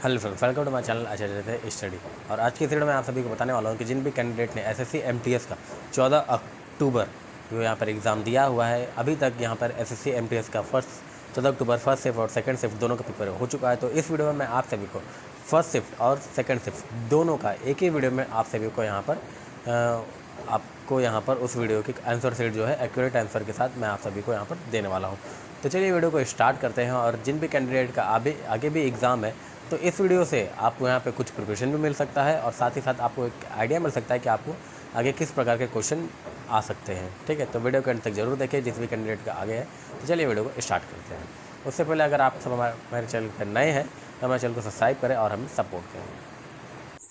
Hello friends, welcome to my channel Acharya study. और आज की वीडियो में आप सभी को बताने वाला हूँ कि जिन भी कैंडिडेट ने एसएससी एमटीएस का 14 अक्टूबर जो यहाँ पर एग्ज़ाम दिया हुआ है, अभी तक यहाँ पर एसएससी एमटीएस का 14 अक्टूबर फर्स्ट शिफ्ट और सेकंड शिफ्ट दोनों का पेपर हो चुका है। तो इस वीडियो में मैं आप सभी को फर्स्ट शिफ्ट और सेकंड शिफ्ट दोनों का एक ही वीडियो में आप सभी को यहाँ पर उस वीडियो की आंसर शीट जो है एक्यूरेट आंसर के साथ मैं आप सभी को यहाँ पर देने वाला हूँ। तो चलिए वीडियो को स्टार्ट करते हैं। और जिन भी कैंडिडेट का आगे भी एग्ज़ाम है, तो इस वीडियो से आपको यहाँ पे कुछ प्रिपरेशन भी मिल सकता है और साथ ही साथ आपको एक आइडिया मिल सकता है कि आपको आगे किस प्रकार के क्वेश्चन आ सकते हैं। ठीक है, तो वीडियो को अंत तक जरूर देखें जिस भी कैंडिडेट का आगे है। तो चलिए वीडियो को स्टार्ट करते हैं। उससे पहले अगर आप सब हमारे चैनल पर नए हैं तो हमारे चैनल को सब्सक्राइब करें और हमें सपोर्ट करें।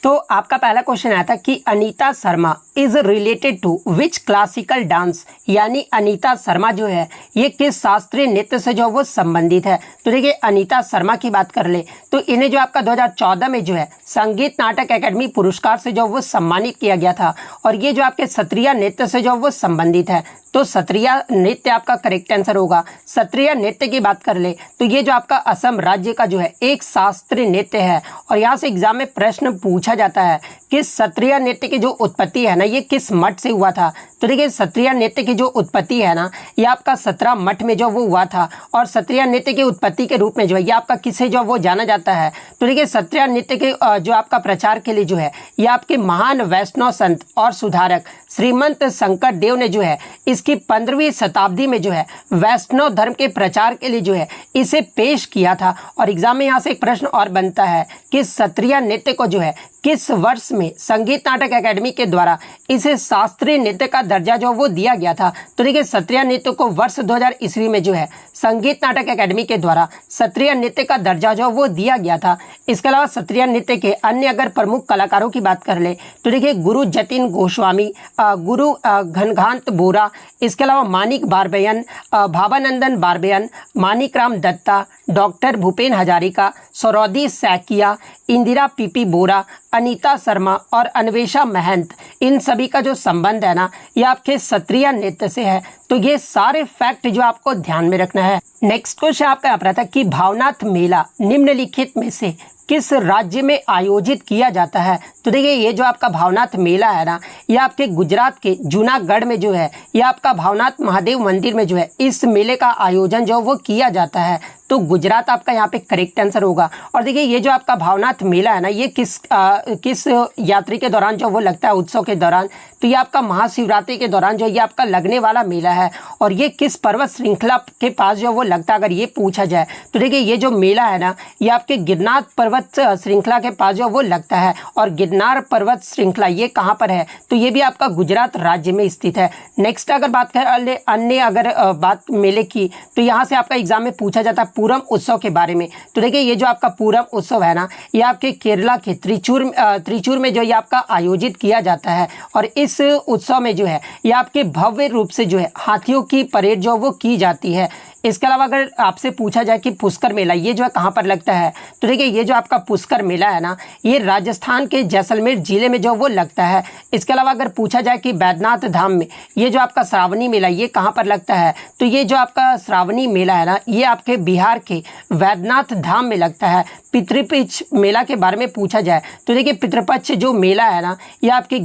तो आपका पहला क्वेश्चन आया था कि Anita Sharma is related to which classical dance, यानी अनीता शर्मा जो है ये किस शास्त्रीय नृत्य से जो वो संबंधित है। तो देखिए अनीता शर्मा की बात कर ले तो इन्हें जो आपका 2014 में जो है संगीत नाटक एकेडमी पुरस्कार से जो वो सम्मानित किया गया था और ये जो आपके सत्रिया नृत्य से जो वो संबंधित है। तो सत्रिया नृत्य आपका करेक्ट आंसर होगा। सत्रिया नृत्य की बात कर ले तो ये जो आपका असम राज्य का जो है एक शास्त्रीय नृत्य है और यहाँ से एग्जाम में प्रश्न पूछा जाता है कि सत्रिया नृत्य की जो उत्पत्ति है ना ये किस मठ से हुआ था। तो देखिए सत्रिया नृत्य की जो उत्पत्ति है ना ये आपका 17 मठ में जो वो हुआ था और सत्रिया नृत्य की उत्पत्ति के रूप में जो है ये आपका किसे जो वो जाना जाता है। तो देखिए सत्रिया नृत्य के जो आपका प्रचार के लिए जो है ये आपके महान वैष्णव संत और सुधारक श्रीमंत शंकर देव ने जो है इसकी 15वीं शताब्दी में जो है वैष्णव धर्म के प्रचार के लिए जो है इसे पेश किया था। और एग्जाम में यहाँ से एक प्रश्न और बनता है कि सत्रिया नृत्य को जो है किस वर्ष में संगीत नाटक एकेडमी के द्वारा इसे शास्त्रीय नृत्य का दर्जा जो वो दिया गया था। तो देखिए सत्रिया नृत्य को वर्ष 2000 ईस्वी में जो है संगीत नाटक एकेडमी के द्वारा सत्रिया नृत्य का दर्जा जो वो दिया गया था। इसके अलावा सत्रिया नृत्य के अन्य अगर प्रमुख कलाकारों की बात कर ले तो देखिए गुरु जतिन गोस्वामी, गुरु घनघांत बोरा, इसके अलावा मानिक बारबेयन, भावानंदन बारबेयन, मानिक राम दत्ता, डॉक्टर भूपेन हजारिका, सौरौदी सैकिया, इंदिरा पीपी बोरा, अनीता शर्मा और अन्वेषा महंत, इन सभी का जो संबंध है ना ये आपके सत्रिया नृत्य से है। तो ये सारे फैक्ट जो आपको ध्यान में रखना है। नेक्स्ट क्वेश्चन आपका यहाँ पर था कि भावनाथ मेला निम्नलिखित में से किस राज्य में आयोजित किया जाता है। तो देखिए ये जो आपका भावनाथ मेला है ना ये आपके गुजरात के जूनागढ़ में जो है ये आपका भावनाथ महादेव मंदिर में जो है इस मेले का आयोजन जो वो किया जाता है। तो गुजरात आपका यहाँ पे करेक्ट आंसर होगा। और देखिए ये जो आपका भावनाथ मेला है ना ये किस यात्री के दौरान जो वो लगता है, उत्सव के दौरान। तो ये आपका महाशिवरात्रि के दौरान जो ये आपका लगने वाला मेला है और ये किस पर्वत श्रृंखला के पास जो वो लगता है अगर ये पूछा जाए तो देखिए ये जो मेला है ना ये आपके गिरनार पर्वत श्रृंखला के पास जो वो लगता है। और गिरनार पर्वत श्रृंखला ये कहाँ पर है तो ये भी आपका गुजरात राज्य में स्थित है। नेक्स्ट अगर बात करें अन्य अगर बात मेले की तो यहाँ से आपका एग्जाम में पूछा जाता है पूरम उत्सव के बारे में। तो देखिए ये जो आपका पूरम उत्सव है ना ये आपके केरला के त्रिचूर में जो ये आपका आयोजित किया जाता है और इस उत्सव में जो है ये आपके भव्य रूप से जो है हाथियों की परेड जो वो की जाती है। इसके अलावा अगर आपसे पूछा जाए कि पुष्कर मेला ये जो है कहाँ पर लगता है तो देखिए ये जो आपका पुष्कर मेला है ना ये राजस्थान के जैसलमेर जिले में जो वो लगता है। इसके अलावा अगर पूछा जाए कि बैद्यनाथ धाम में ये जो आपका श्रावणी मेला ये कहाँ पर लगता है तो ये जो आपका श्रावणी मेला है ना ये आपके बिहार के बैद्यनाथ धाम में लगता है। पितृपक्ष मेला के बारे में पूछा जाए तो देखिए पितृपक्ष जो मेला है ना ये आपके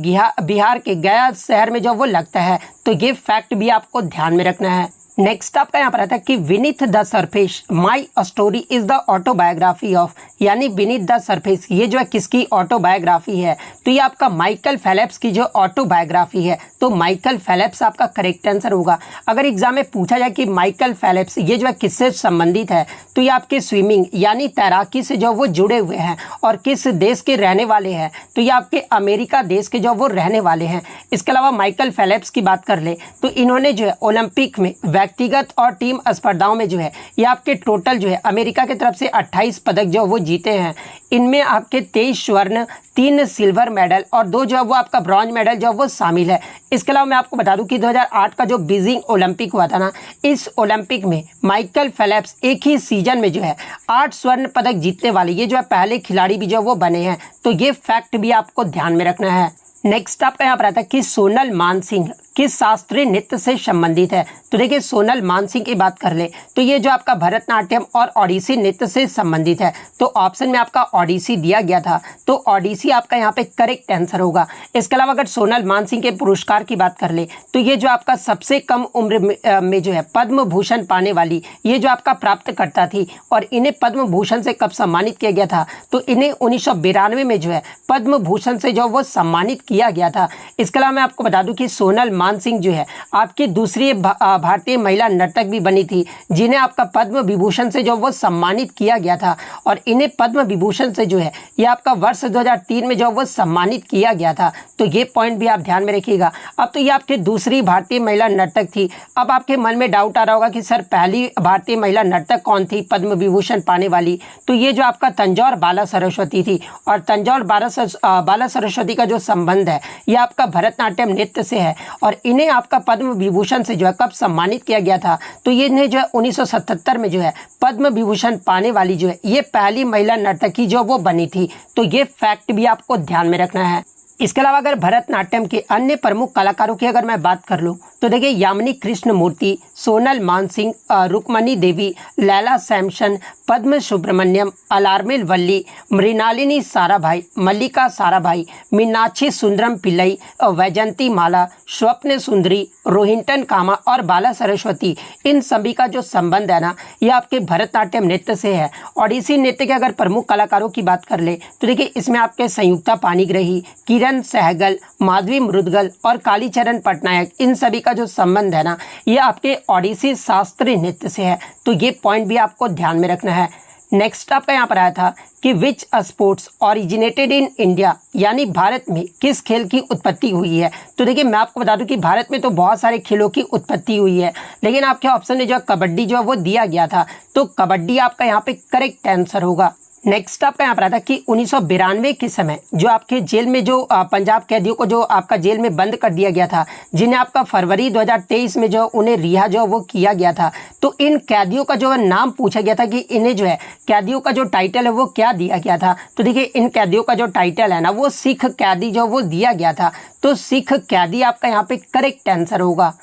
बिहार के गया शहर में जो वो लगता है। तो ये फैक्ट भी आपको ध्यान में रखना है। नेक्स्ट आपका यहाँ पर आता है कि Vineeth the surface my story is the autobiography of, यानी विनीथ द सरफेस ये जो है किसकी ऑटोबायोग्राफी है। तो ये आपका माइकल फेलेप्स की जो ऑटोबायोग्राफी है। तो माइकल फेलेप्स आपका करेक्ट आंसर होगा। अगर एग्जाम में पूछा जाए कि माइकल फेलेप्स ये जो है किससे संबंधित है तो ये आपके स्विमिंग यानी तैराकी से जो वो जुड़े हुए हैं और किस देश के रहने वाले हैं तो ये आपके अमेरिका देश के जो वो रहने वाले हैं। इसके अलावा माइकल फेलेप्स की बात कर ले तो इन्होंने जो है ओलंपिक में व्यक्तिगत और टीम स्पर्धाओं में जो है ये आपके टोटल जो है अमेरिका की तरफ से 28 पदक जो वो जीते हैं। इनमें आपके 23 स्वर्ण, 3 सिल्वर मेडल और 2 जो है वो आपका ब्रॉन्ज मेडल जो वो शामिल है। इसके अलावा मैं आपको बता दूं कि 2008 का जो बीजिंग ओलंपिक हुआ था ना इस ओलंपिक में माइकल फेलेप्स एक ही सीजन में जो है 8 स्वर्ण पदक जीतने वाले ये जो है पहले खिलाड़ी भी जो वो बने हैं। तो ये फैक्ट भी आपको ध्यान में रखना है। नेक्स्ट आपका यहाँ पर आता है कि सोनल मानसिंह किस शास्त्रीय नृत्य से संबंधित है? तो देखिए सोनल मानसिंह की बात कर ले तो ये जो आपका भरतनाट्यम और ओडिसी नृत्य से संबंधित है। तो ऑप्शन में आपका ओडिसी दिया गया था, तो ओडिसी आपका यहाँ पे करेक्ट आंसर होगा। इसके अलावा अगर सोनल मानसिंह के पुरस्कार की बात कर ले तो ये जो आपका सबसे कम उम्र में जो है पद्म भूषण पाने वाली ये जो आपका प्राप्तकर्ता थी, और इन्हें पद्म भूषण से कब सम्मानित किया गया था? तो इन्हें 1992 में जो है पद्म भूषण से जो वो सम्मानित किया गया था। इसके अलावा मैं आपको बता दूं कि सोनल मानसिंह जो है आपकी दूसरी भारतीय महिला नर्तक भी बनी थी जिन्हें आपका पद्म विभूषण से जो वो सम्मानित किया गया था, और इन्हें पद्म विभूषण से जो है ये आपका वर्ष 2003 में जो वो सम्मानित किया गया था। तो ये पॉइंट भी आप ध्यान में रखिएगा। अब तो ये आपकी दूसरी भारतीय महिला नर्तक थी। अब आपके मन में डाउट आ रहा होगा कि सर पहली भारतीय महिला नर्तक कौन थी पद्म विभूषण पाने वाली? तो ये जो आपका तंजौर बाला सरस्वती थी, और तंजौर बाला सरस्वती का जो संबंध है ये आपका भरतनाट्यम नृत्य से है, और इन्हें आपका पद्म विभूषण से जो है कब सम्मानित किया गया था? तो ये इन्हें जो है 1977 में जो है पद्म विभूषण पाने वाली जो है ये पहली महिला नर्तकी जो वो बनी थी। तो ये फैक्ट भी आपको ध्यान में रखना है। इसके अलावा अगर भरतनाट्यम के अन्य प्रमुख कलाकारों की अगर मैं बात कर लूँ तो देखिए यामिनी कृष्णमूर्ति, सोनल मानसिंह, रुक्मणी देवी, लैला सैमसन, पद्म सुब्रमण्यम, अलार्मेल वल्ली, मृणालिनी साराभाई, मल्लिका साराभाई, मीनाक्षी सुंदरम पिल्लई, वैजंती माला, स्वप्न सुंदरी, रोहिंटन कामा और बाला सरस्वती, इन सभी का जो संबंध है ना ये आपके भरतनाट्यम नृत्य से है। ओडिसी नृत्य के अगर प्रमुख कलाकारों की बात कर ले तो देखिए इसमें आपके संयुक्ता पाणिग्राही, किरण सहगल, माधवी मुद्गल और कालीचरण पटनायक, इन सभी का जो संबंध है ना ये आपके ओडिसी शास्त्रीय नृत्य से है। तो ये पॉइंट भी आपको ध्यान में रखना है। नेक्स्ट आपका यहाँ पर आया था कि विच स्पोर्ट्स ओरिजिनेटेड इन इंडिया, यानी भारत में किस खेल की उत्पत्ति हुई है? तो देखिए मैं आपको बता दूं कि भारत में तो बहुत सारे खेलों की उत्पत्ति हुई है, लेकिन आपके ऑप्शन में जो कबड्डी जो है वो दिया गया था, तो कबड्डी आपका यहाँ पे करेक्ट आंसर होगा। नेक्स्ट आपका यहाँ पर आता है कि 1992 के समय जो आपके जेल में जो पंजाब कैदियों को जो आपका जेल में बंद कर दिया गया था, जिन्हें आपका फरवरी 2023 में जो उन्हें रिहा जो वो किया गया था, तो इन कैदियों का जो नाम पूछा गया था कि इन्हें जो है कैदियों का जो टाइटल है वो क्या दिया गया था? तो देखिए इन कैदियों का जो टाइटल है ना वो सिख कैदी जो वो दिया गया था। तो सिख कैदी आपका यहाँ पे करेक्ट आंसर होगा।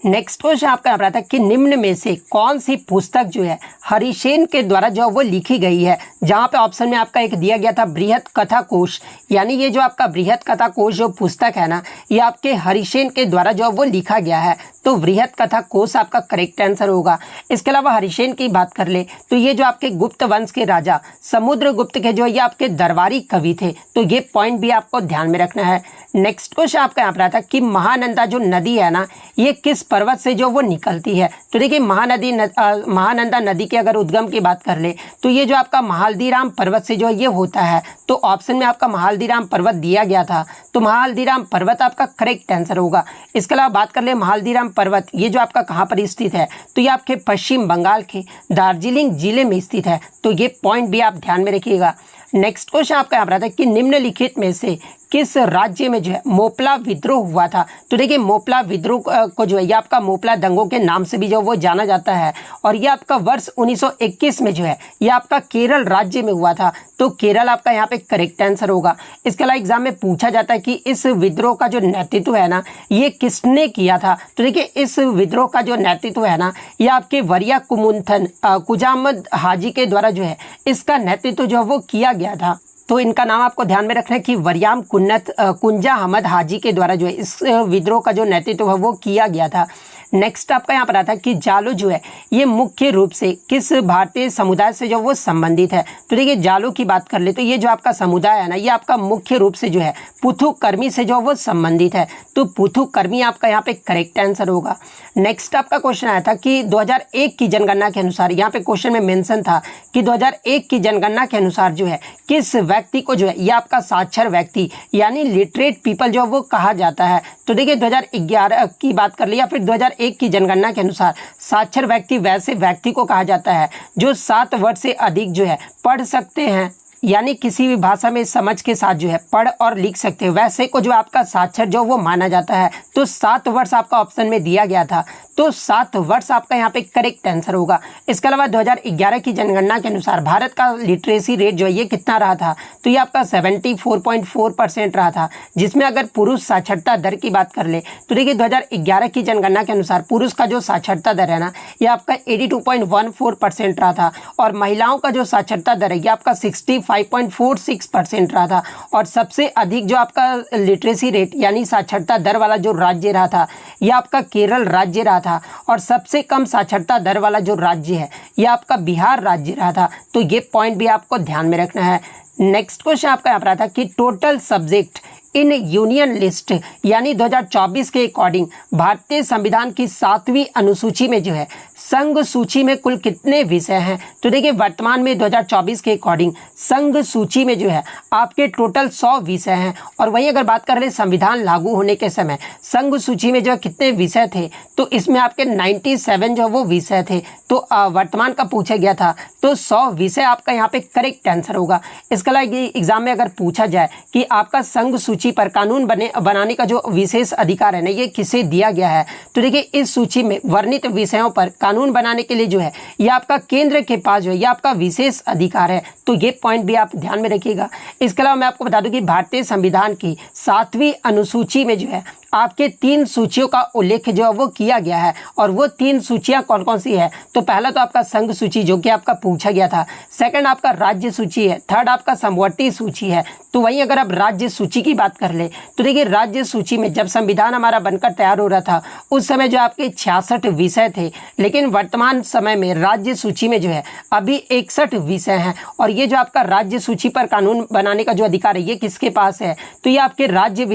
नेक्स्ट क्वेश्चन आपका यहाँ पर आता है कि निम्न में से कौन सी पुस्तक जो है हरिसेन के द्वारा जो वो लिखी गई है? जहाँ पे ऑप्शन में आपका एक दिया गया था बृहत कथा कोश, यानी ये जो आपका बृहत कथा कोश जो पुस्तक है ना ये आपके हरिसेन के द्वारा जो वो लिखा गया है। तो बृहत कथा कोश आपका करेक्ट आंसर होगा। इसके अलावा हरिसेन की बात कर ले तो ये जो आपके गुप्त वंश के राजा समुद्रगुप्त के जो ये आपके दरबारी कवि थे। तो ये पॉइंट भी आपको ध्यान में रखना है। नेक्स्ट क्वेश्चन आपका यहाँ पर आता है कि महानंदा जो नदी है ना ये किस पर्वत से जो वो निकलती है? तो देखिए महानंदा नदी के अगर उद्गम की बात कर ले तो ये जो आपका महाल्दीराम पर्वत से जो ये होता है। तो ऑप्शन में आपका महाल्दीराम पर्वत दिया गया था, तो महाल्दीराम पर्वत आपका करेक्ट आंसर होगा। इसके अलावा बात कर ले महाल्दीराम पर्वत ये जो आपका कहाँ पर स्थित है? तो ये आपके पश्चिम बंगाल के दार्जिलिंग जिले में स्थित है। तो ये पॉइंट भी आप ध्यान में रखिएगा। नेक्स्ट क्वेश्चन आपका यहाँ पर आता है कि निम्नलिखित में से किस राज्य में जो है मोपला विद्रोह हुआ था? तो देखिए मोपला विद्रोह को जो है ये आपका मोपला दंगों के नाम से भी जो वो जाना जाता है, और ये आपका वर्ष 1921 में जो है ये आपका केरल राज्य में हुआ था। तो केरल आपका यहाँ पे करेक्ट आंसर होगा। इसके अलावा एग्जाम में पूछा जाता है कि इस विद्रोह का जो नेतृत्व है ना ये किसने किया था? तो देखिए इस विद्रोह का जो नेतृत्व है ना ये आपके वरिया कुमुंथन कुजामद हाजी के द्वारा जो है इसका नेतृत्व जो वो किया गया था। तो इनका नाम आपको ध्यान में रखना है कि वरियाम कुंजा अहमद हाजी के द्वारा जो है इस विद्रोह का जो नेतृत्व है वो किया गया था। नेक्स्ट आपका यहाँ पर आता है कि जालो जो है ये मुख्य रूप से किस भारतीय समुदाय से जो वो संबंधित है? तो देखिए जालो की बात कर ले तो ये जो आपका समुदाय है ना ये आपका मुख्य रूप से जो है पुथु कर्मी से जो वो संबंधित है। तो पुथु कर्मी आपका यहाँ पे करेक्ट आंसर होगा। नेक्स्ट आपका क्वेश्चन आया था कि 2001 की जनगणना के अनुसार, यहाँ पे क्वेश्चन में मेंशन था कि 2001 की जनगणना के अनुसार जो है किस व्यक्ति को जो है ये आपका साक्षर व्यक्ति यानी लिटरेट पीपल जो वो कहा जाता है? तो देखिए 2011 की बात कर ली या फिर 2001 की जनगणना के अनुसार साक्षर व्यक्ति वैसे व्यक्ति को कहा जाता है जो 7 वर्ष से अधिक जो है पढ़ सकते हैं यानी किसी भी भाषा में समझ के साथ जो है पढ़ और लिख सकते हो, वैसे को जो आपका साक्षर जो वो माना जाता है। तो 7 वर्ष आपका ऑप्शन में दिया गया था, तो 7 वर्ष आपका यहाँ पे करेक्ट आंसर होगा। इसके अलावा 2011 की जनगणना के अनुसार भारत का लिटरेसी रेट जो है ये कितना रहा था, तो ये आपका 74.4% रहा था, जिसमें अगर पुरुष साक्षरता दर की बात कर ले तो देखिए 2011 की जनगणना के अनुसार पुरुष का जो साक्षरता दर है ना ये आपका 82.14% रहा था, और महिलाओं का जो साक्षरता दर है ये आपका 65.46% रहा था। और सबसे अधिक जो आपका लिटरेसी रेट यानी साक्षरता दर वाला जो राज्य रहा था ये आपका केरल राज्य रहा था, और सबसे कम साक्षरता दर वाला जो राज्य है ये आपका बिहार राज्य रहा था। तो ये पॉइंट भी आपको ध्यान में रखना है। नेक्स्ट क्वेश्चन आपका यहाँ पर आता है कि total subject in union list यानी 2024 के अकॉर्डिंग भारतीय संविधान की 7वीं अनुसूची में जो है संघ सूची में कुल कितने विषय हैं। तो देखिए वर्तमान में 2024 के अकॉर्डिंग संघ सूची में जो है आपके टोटल 100 विषय हैं, और वहीं अगर बात कर ले संविधान लागू होने के समय संघ सूची में जो है कितने विषय थे, तो इसमें आपके 97 जो वो विषय थे। तो वर्तमान का पूछा गया था, तो 100 विषय आपका यहाँ पे करेक्ट आंसर होगा। इसके अलावा एग्जाम में अगर पूछा जाए कि आपका संघ सूची पर कानून बनाने का जो विशेष अधिकार है ना ये किसे दिया गया है, तो देखिए इस सूची में वर्णित विषयों पर कानून बनाने के लिए जो है ये आपका केंद्र के पास जो है ये आपका विशेष अधिकार है। तो ये पॉइंट भी आप ध्यान में रखिएगा। इसके अलावा मैं आपको बता दूं कि भारतीय संविधान की 7वीं अनुसूची में जो है आपके 3 सूचियों का उल्लेख जो है वो किया गया है, और वो 3 सूचियां कौन कौन सी है, तो पहला तो आपका संघ सूची जो कि आपका पूछा गया था, सेकंड आपका राज्य सूची है, थर्ड आपका समवर्ती सूची है। तो वहीं अगर आप राज्य सूची की बात कर ले तो देखिए राज्य सूची में जब संविधान हमारा बनकर तैयार हो रहा था उस समय जो आपके 66 विषय थे, लेकिन वर्तमान समय में राज्य सूची में जो है अभी 61 विषय हैं, और ये जो आपका राज्य सूची पर कानून बनाने का जो अधिकार है ये किसके पास है, तो ये आपके राज्य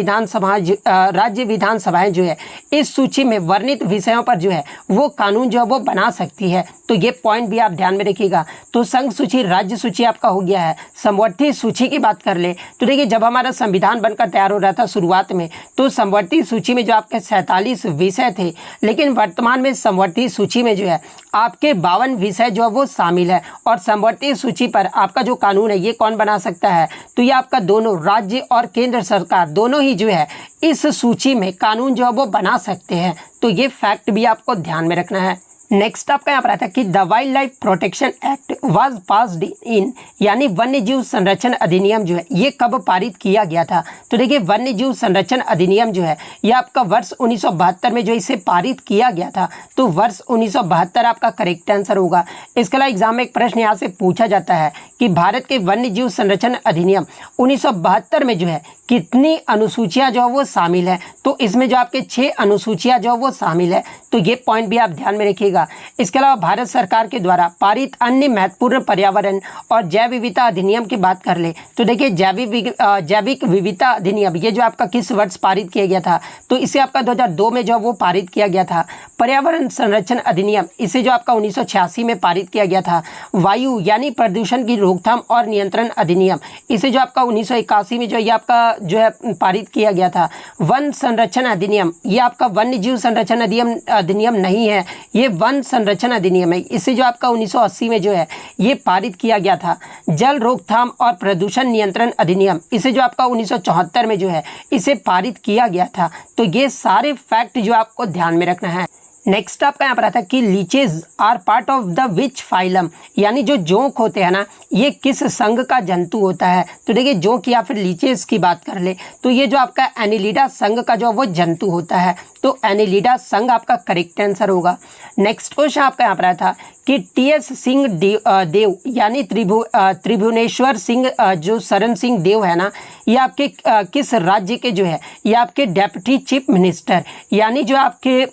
विधानसभाएं जो है इस सूची में वर्णित विषयों पर जो है वो कानून जो है वो बना सकती है। तो ये पॉइंट भी आप ध्यान में रखिएगा। तो संघ सूची राज्य सूची आपका हो गया है। समवर्ती सूची की बात कर ले तो देखिए जब हमारा संविधान बनकर तैयार हो रहा था शुरुआत में तो समवर्ती सूची में जो आपके 47 विषय थे, लेकिन वर्तमान में समवर्ती सूची में जो है आपके 52 विषय जो है वो शामिल है, और समवर्ती सूची पर आपका जो कानून है ये कौन बना सकता है, तो ये आपका दोनों राज्य और केंद्र सरकार दोनों ही जो है इस सूची में कानून जो है वो बना सकते हैं। तो ये फैक्ट भी आपको ध्यान में रखना है। नेक्स्ट आपका यहाँ पर आता है कि the wild life protection act was passed in यानी वन्य जीव संरक्षण अधिनियम जो है ये कब पारित किया गया था, तो देखिए वन्य जीव संरक्षण अधिनियम जो है ये आपका वर्ष 1972 में जो इसे पारित किया गया था। तो वर्ष 1972 आपका करेक्ट आंसर होगा। इसके अलावा एग्जाम में एक प्रश्न यहाँ से पूछा जाता है कि भारत के वन्य जीव संरक्षण अधिनियम 1972 में जो है कितनी अनुसूचियां जो है वो शामिल है, तो इसमें जो आपके 6 अनुसूचियां जो है वो शामिल है। तो ये पॉइंट भी आप ध्यान में रखिएगा। इसके अलावा भारत सरकार के द्वारा पारित अन्य महत्वपूर्ण पर्यावरण और जैव विविधता अधिनियम की बात कर ले तो देखिए जैविक विविधता अधिनियम ये जो आपका किस वर्ष पारित किया गया था, तो इसे आपका 2002 में जो वो पारित किया गया था। पर्यावरण संरक्षण अधिनियम इसे जो आपका 1986 में पारित किया गया था। वायु यानी प्रदूषण की रोकथाम और नियंत्रण अधिनियम इसे जो आपका 1981 में जो ये आपका जो है पारित किया गया था। वन संरक्षण अधिनियम ये आपका वन्य जीव संरक्षण अधिनियम नहीं है, ये वन संरक्षण अधिनियम है, इसे जो आपका 1980 में जो है ये पारित किया गया था। जल रोकथाम और प्रदूषण नियंत्रण अधिनियम इसे जो आपका 1974 में जो है इसे पारित किया गया था। तो ये सारे फैक्ट जो आपको ध्यान में रखना है। नेक्स्ट आपका यहाँ पर आता है कि leeches are part of the which phylum यानी जो जोंक होते हैं ना ये किस संघ का जंतु होता है, तो देखिए जोंक या फिर लीचेज की बात कर ले तो ये जो आपका एनिलिडा संघ का जो वो जंतु होता है। तो एनिलिडा संघ आपका करेक्ट आंसर होगा। नेक्स्ट क्वेश्चन आपका यहाँ पर आया था कि टी.एस. सिंह देव यानी त्रिभुवनेश्वर सिंह जो शरण सिंह देव है ना ये आपके किस राज्य के जो है ये आपके डेप्यूटी चीफ मिनिस्टर यानी जो आपके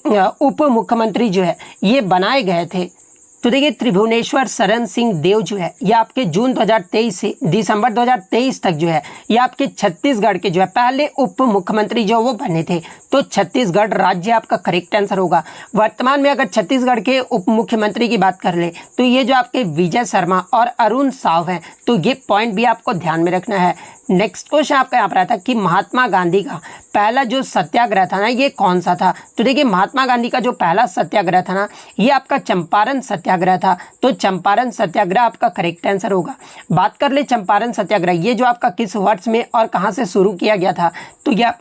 उप मुख्यमंत्री जो है ये बनाए गए थे। तो देखिए त्रिभुवनेश्वर शरण सिंह देव जो है ये आपके जून 2023 से दिसंबर 2023 तक जो है ये आपके छत्तीसगढ़ के जो है पहले उप मुख्यमंत्री जो वो बने थे। तो छत्तीसगढ़ राज्य आपका करेक्ट आंसर होगा। वर्तमान में अगर छत्तीसगढ़ के उप मुख्यमंत्री की बात कर ले तो ये जो आपके विजय शर्मा और अरुण साव हैं, तो ये पॉइंट भी आपको ध्यान में रखना है। नेक्स्ट क्वेश्चन आपका यहाँ पर आता है कि महात्मा गांधी का पहला जो सत्याग्रह था ना ये कौन सा था। तो देखिए महात्मा गांधी का जो पहला सत्याग्रह था ना ये आपका चंपारण सत्याग्रह था। तो चंपारण सत्याग्रह आपका करेक्ट आंसर होगा। बात कर ले चंपारण सत्याग्रह ये जो आपका किस वर्ष में और कहाँ से शुरू किया गया था। तो ये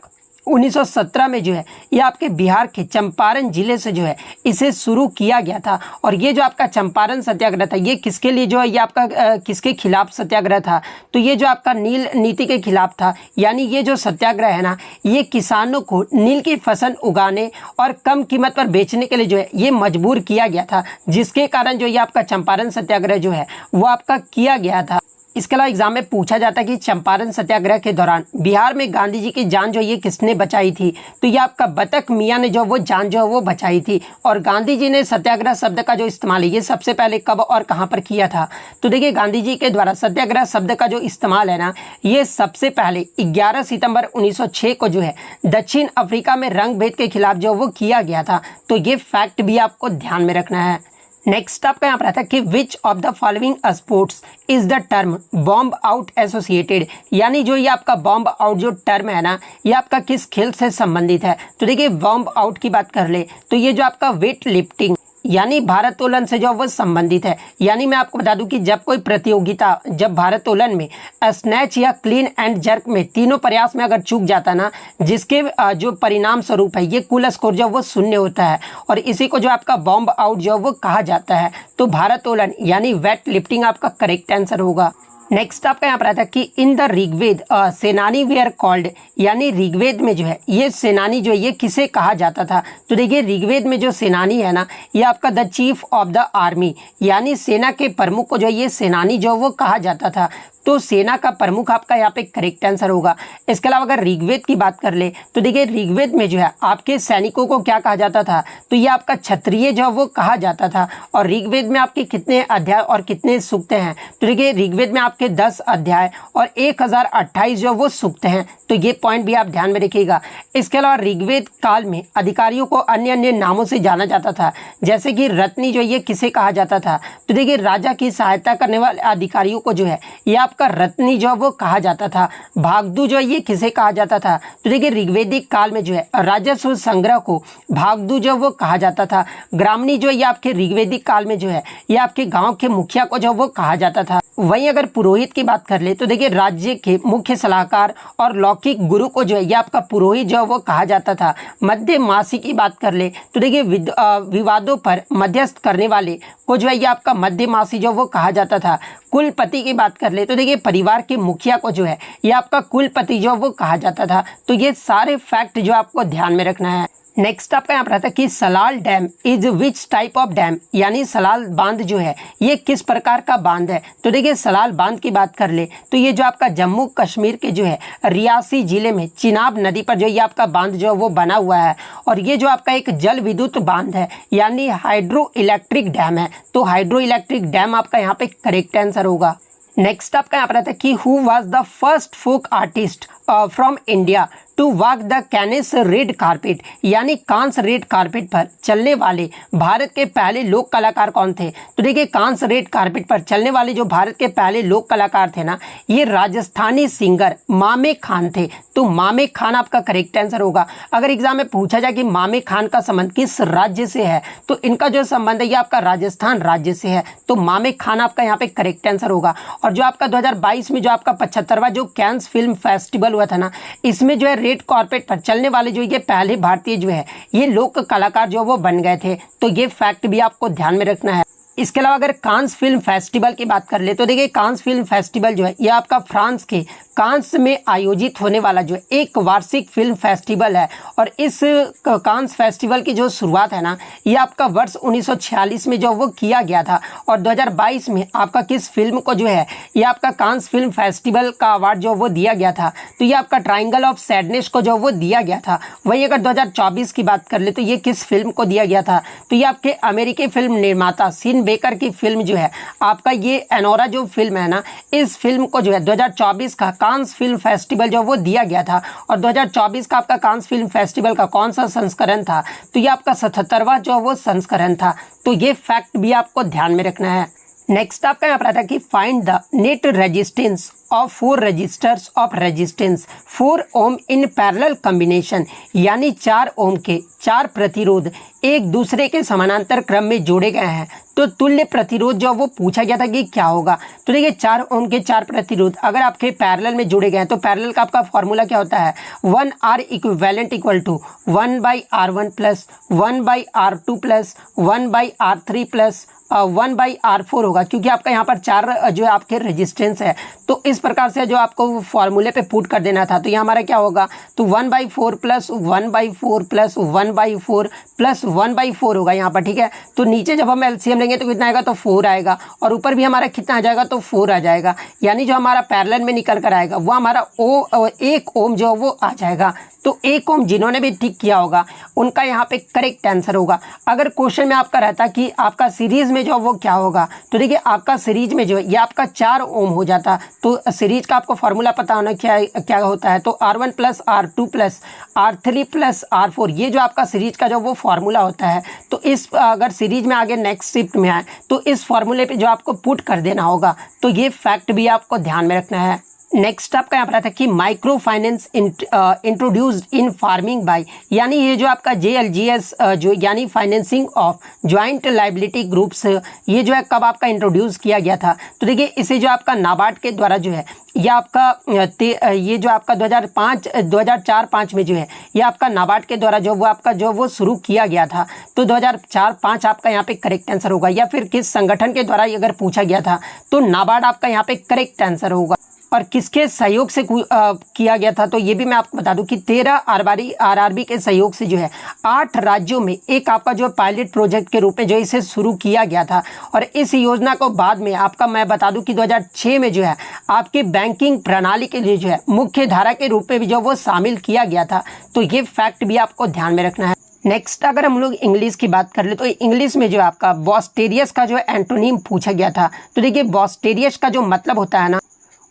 1917 में जो है ये आपके बिहार के चंपारण जिले से जो है इसे शुरू किया गया था। और ये जो आपका चंपारण सत्याग्रह था ये किसके लिए जो है ये आपका किसके खिलाफ सत्याग्रह था। तो ये जो आपका नील नीति के खिलाफ था। यानी ये जो सत्याग्रह है ना ये किसानों को नील की फसल उगाने और कम कीमत पर बेचने के लिए जो है ये मजबूर किया गया था, जिसके कारण जो ये आपका चंपारण सत्याग्रह जो है वो आपका किया गया था। इसके अलावा एग्जाम में पूछा जाता है कि चंपारण सत्याग्रह के दौरान बिहार में गांधी जी की जान जो ये किसने बचाई थी। तो ये आपका बतख मियाँ ने जो वो जान जो है वो बचाई थी। और गांधी जी ने सत्याग्रह शब्द का जो इस्तेमाल है ये सबसे पहले कब और कहाँ पर किया था। तो देखिए गांधी जी के द्वारा सत्याग्रह शब्द का जो इस्तेमाल है ना ये सबसे पहले 11 सितंबर 1906 को जो है दक्षिण अफ्रीका में रंग भेद के खिलाफ जो वो किया गया था। तो ये फैक्ट भी आपको ध्यान में रखना है। नेक्स्ट आपका यहाँ पर आता है कि which of the following sports is the term bomb out associated. यानी जो ये आपका बॉम्ब आउट जो टर्म है ना ये आपका किस खेल से संबंधित है। तो देखिए बॉम्ब आउट की बात कर ले तो ये जो आपका वेट लिफ्टिंग यानी भारोत्तोलन से जो वो संबंधित है। यानी मैं आपको बता दूं कि जब कोई प्रतियोगिता जब भारोत्तोलन में स्नैच या क्लीन एंड जर्क में तीनों प्रयास में अगर चूक जाता ना जिसके जो परिणाम स्वरूप है ये कुल स्कोर जो वो शून्य होता है और इसी को जो आपका बॉम्ब आउट जो वो कहा जाता है। तो भारोत्तोलन यानी वेट लिफ्टिंग आपका करेक्ट आंसर होगा। नेक्स्ट आपका यहाँ पर आता है कि इन द ऋग्वेद सेनानी वेयर कॉल्ड। यानी ऋग्वेद में जो है ये सेनानी जो है ये किसे कहा जाता था। तो देखिए ऋग्वेद में जो सेनानी है ना ये आपका the chief of the army यानी सेना के प्रमुख को जो है ये सेनानी जो वो कहा जाता था। तो सेना का प्रमुख आपका यहाँ पे करेक्ट आंसर होगा। इसके अलावा अगर ऋग्वेद की बात कर ले तो देखिए ऋग्वेद में जो है आपके सैनिकों को क्या कहा जाता था। तो ये आपका क्षत्रिय जो वो कहा जाता था। और ऋग्वेद में आपके कितने अध्याय और कितने सूक्त हैं। तो देखिए ऋग्वेद में आपके 10 अध्याय और 1028 जो वो सूक्त हैं। तो ये पॉइंट भी आप ध्यान में रखिएगा। इसके अलावा ऋग्वेद काल में अधिकारियों को अन्य अन्य नामों से जाना जाता था। जैसे कि रत्नी जो ये किसे कहा जाता था। तो देखिए राजा की सहायता करने वाले अधिकारियों को जो है ये आपका रत्नी जो वो कहा जाता था। भागदू जो ये किसे कहा जाता था। तो देखिए ऋग्वेदिक काल में जो है राजस्व संग्रह को भागदू जो वो कहा जाता था। ग्रामणी जो ये आपके ऋग्वेदिक काल में जो है ये आपके गांव के मुखिया को जो वो कहा जाता था। वहीं अगर पुरोहित की बात कर ले तो देखिए राज्य के मुख्य सलाहकार और लौकिक गुरु को जो है ये आपका पुरोहित जो वो कहा जाता था। मध्यमासी की बात कर ले तो देखिए विवादों पर मध्यस्थ करने वाले को जो है ये आपका मध्यमासी जो वो कहा जाता था। कुलपति की बात कर ले तो देखिए परिवार के मुखिया को जो है ये आपका कुलपति जो वो कहा जाता था। तो ये सारे फैक्ट जो आपको ध्यान में रखना है। नेक्स्ट आपका यहाँ पर आता है कि Salal dam is which type of dam. यानी सलाल बांध जो है ये किस प्रकार का बांध है। तो देखिए सलाल बांध की बात कर ले तो ये जो आपका जम्मू कश्मीर के जो है रियासी जिले में चिनाब नदी पर जो ये आपका बांध जो है वो बना हुआ है। और ये जो आपका एक जल विद्युत बांध है यानी हाइड्रो इलेक्ट्रिक डैम है। तो हाइड्रो इलेक्ट्रिक डैम आपका यहाँ पे करेक्ट आंसर होगा। नेक्स्ट आपका यहाँ पर आता है कि who was the first folk artist from India to walk the Cannes red carpet. यानी कांस रेड कारपेट पर चलने वाले भारत के पहले लोक कलाकार कौन थे। तो देखिए कांस रेड कारपेट पर चलने वाले जो भारत के पहले लोक कलाकार थे ना ये राजस्थानी सिंगर मामे खान थे। तो मामे खान आपका करेक्ट आंसर होगा। अगर एग्जाम में पूछा जाए कि मामे खान का संबंध किस राज्य से है तो इनका जो संबंध है ये आपका राजस्थान राज्य से है। तो मामे खान आपका यहाँ पे करेक्ट आंसर होगा। और जो आपका 2022 में जो आपका 75वां जो कैंस फिल्म फेस्टिवल हुआ था ना इसमें जो है रेड कार्पेट पर चलने वाले जो ये पहले भारतीय जो है ये लोक कलाकार जो वो बन गए थे। तो ये फैक्ट भी आपको ध्यान में रखना है। इसके अलावा अगर कांस फिल्म फेस्टिवल की बात कर ले तो देखिए कांस फिल्म फेस्टिवल जो है ये आपका फ्रांस के कांस में आयोजित होने वाला जो एक वार्षिक फिल्म फेस्टिवल है। और इस कांस फेस्टिवल की जो शुरुआत है ना ये आपका वर्ष 1946 में जो वो किया गया था। और 2022 में आपका किस फिल्म को जो है ये आपका कांस फिल्म फेस्टिवल का अवार्ड जो वो दिया गया था। तो ये आपका ट्राइंगल ऑफ सैडनेस को जो वो दिया गया था। वहीं अगर 2024 की बात कर ले तो ये किस फिल्म को दिया गया था। तो ये आपके अमेरिकी फिल्म निर्माता सीन बेकर की फिल्म जो है आपका ये एनोरा जो फिल्म है ना इस फिल्म को जो है 2024 का कांस फिल्म फेस्टिवल जो वो दिया गया था। और 2024 का आपका कांस फिल्म फेस्टिवल का कौन सा संस्करण था। तो ये आपका 77वां जो वो संस्करण था। तो ये फैक्ट भी आपको ध्यान में रखना है। नेक्स्ट आपका यहाँ पर आता है कि find the net resistance of 4 resistors of resistance 4 ohm in parallel combination, यानी 4 ओम के 4 प्रतिरोध एक दूसरे के समानांतर क्रम में जोड़े गए हैं। तो तुल्य प्रतिरोध जो वो पूछा गया था कि क्या होगा। तो देखिए 4 ओम के 4 प्रतिरोध अगर आपके पैरेलल में जुड़े गए हैं तो पैरेलल का आपका फॉर्मूला क्या होता है, 1R equivalent equal to 1/R1 plus 1/R2 plus 1/R3 plus 1/R4 होगा, क्योंकि आपका यहाँ पर 4 जो है आपके रेजिस्टेंस है। तो इस प्रकार से जो आपको फॉर्मूले पे पुट कर देना था, तो यहाँ हमारा क्या होगा, तो 1/4 प्लस 1/4 प्लस 1/4 प्लस 1/4 होगा यहाँ पर, ठीक है। तो नीचे जब हम एलसीएम लेंगे तो कितना आएगा, तो 4 आएगा, और ऊपर भी हमारा कितना आ जाएगा, तो 4 आ जाएगा। यानी जो हमारा पैरेलल में निकल कर आएगा वो हमारा 1 ओम जो वो आ जाएगा। तो 1 ओम जिन्होंने भी ठीक किया होगा उनका यहाँ पे करेक्ट आंसर होगा। अगर क्वेश्चन में आपका रहता कि आपका सीरीज में जो वो क्या होगा, तो देखिए आपका सीरीज में जो है ये आपका 4 ओम हो जाता। तो सीरीज का आपको फॉर्मूला पता होना क्या होता है, तो R1 plus R2 plus R3 plus R4, ये जो आपका सीरीज का जो वो फॉर्मूला होता है। तो इस अगर सीरीज में आगे नेक्स्ट शिफ्ट में आए तो इस फॉर्मूले पे जो आपको पुट कर देना होगा। तो ये फैक्ट भी आपको ध्यान में रखना है। नेक्स्ट आपका यहाँ पर था कि micro finance introduced in farming by, यानी ये जो आपका JLGS जो यानी financing of joint liability groups, ये जो है कब आपका इंट्रोड्यूस किया गया था। तो देखिए इसे जो आपका नाबार्ड के द्वारा जो है ये आपका ये जो आपका 2004-5 में जो है ये आपका नाबार्ड के द्वारा जो वो आपका जो वो शुरू किया गया था। तो 2004-5 आपका यहाँ पे करेक्ट आंसर होगा। या फिर किस संगठन के द्वारा अगर पूछा गया था तो नाबार्ड आपका यहाँ पे करेक्ट आंसर होगा। और किसके सहयोग से किया गया था, तो ये भी मैं आपको बता दूं कि 13 RRB के सहयोग से जो है 8 राज्यों में एक आपका जो पायलट प्रोजेक्ट के रूप में जो इसे शुरू किया गया था। और इस योजना को बाद में आपका मैं बता दूं कि 2006 में जो है आपके बैंकिंग प्रणाली के लिए जो है मुख्य धारा के रूप में भी जो वो शामिल किया गया था। तो ये फैक्ट भी आपको ध्यान में रखना है। नेक्स्ट अगर हम लोग इंग्लिश की बात कर ले तो इंग्लिश में जो आपका बॉस्टेरियस का जो एंटोनिम पूछा गया था। तो देखिए बॉस्टेरियस का जो मतलब होता है ना,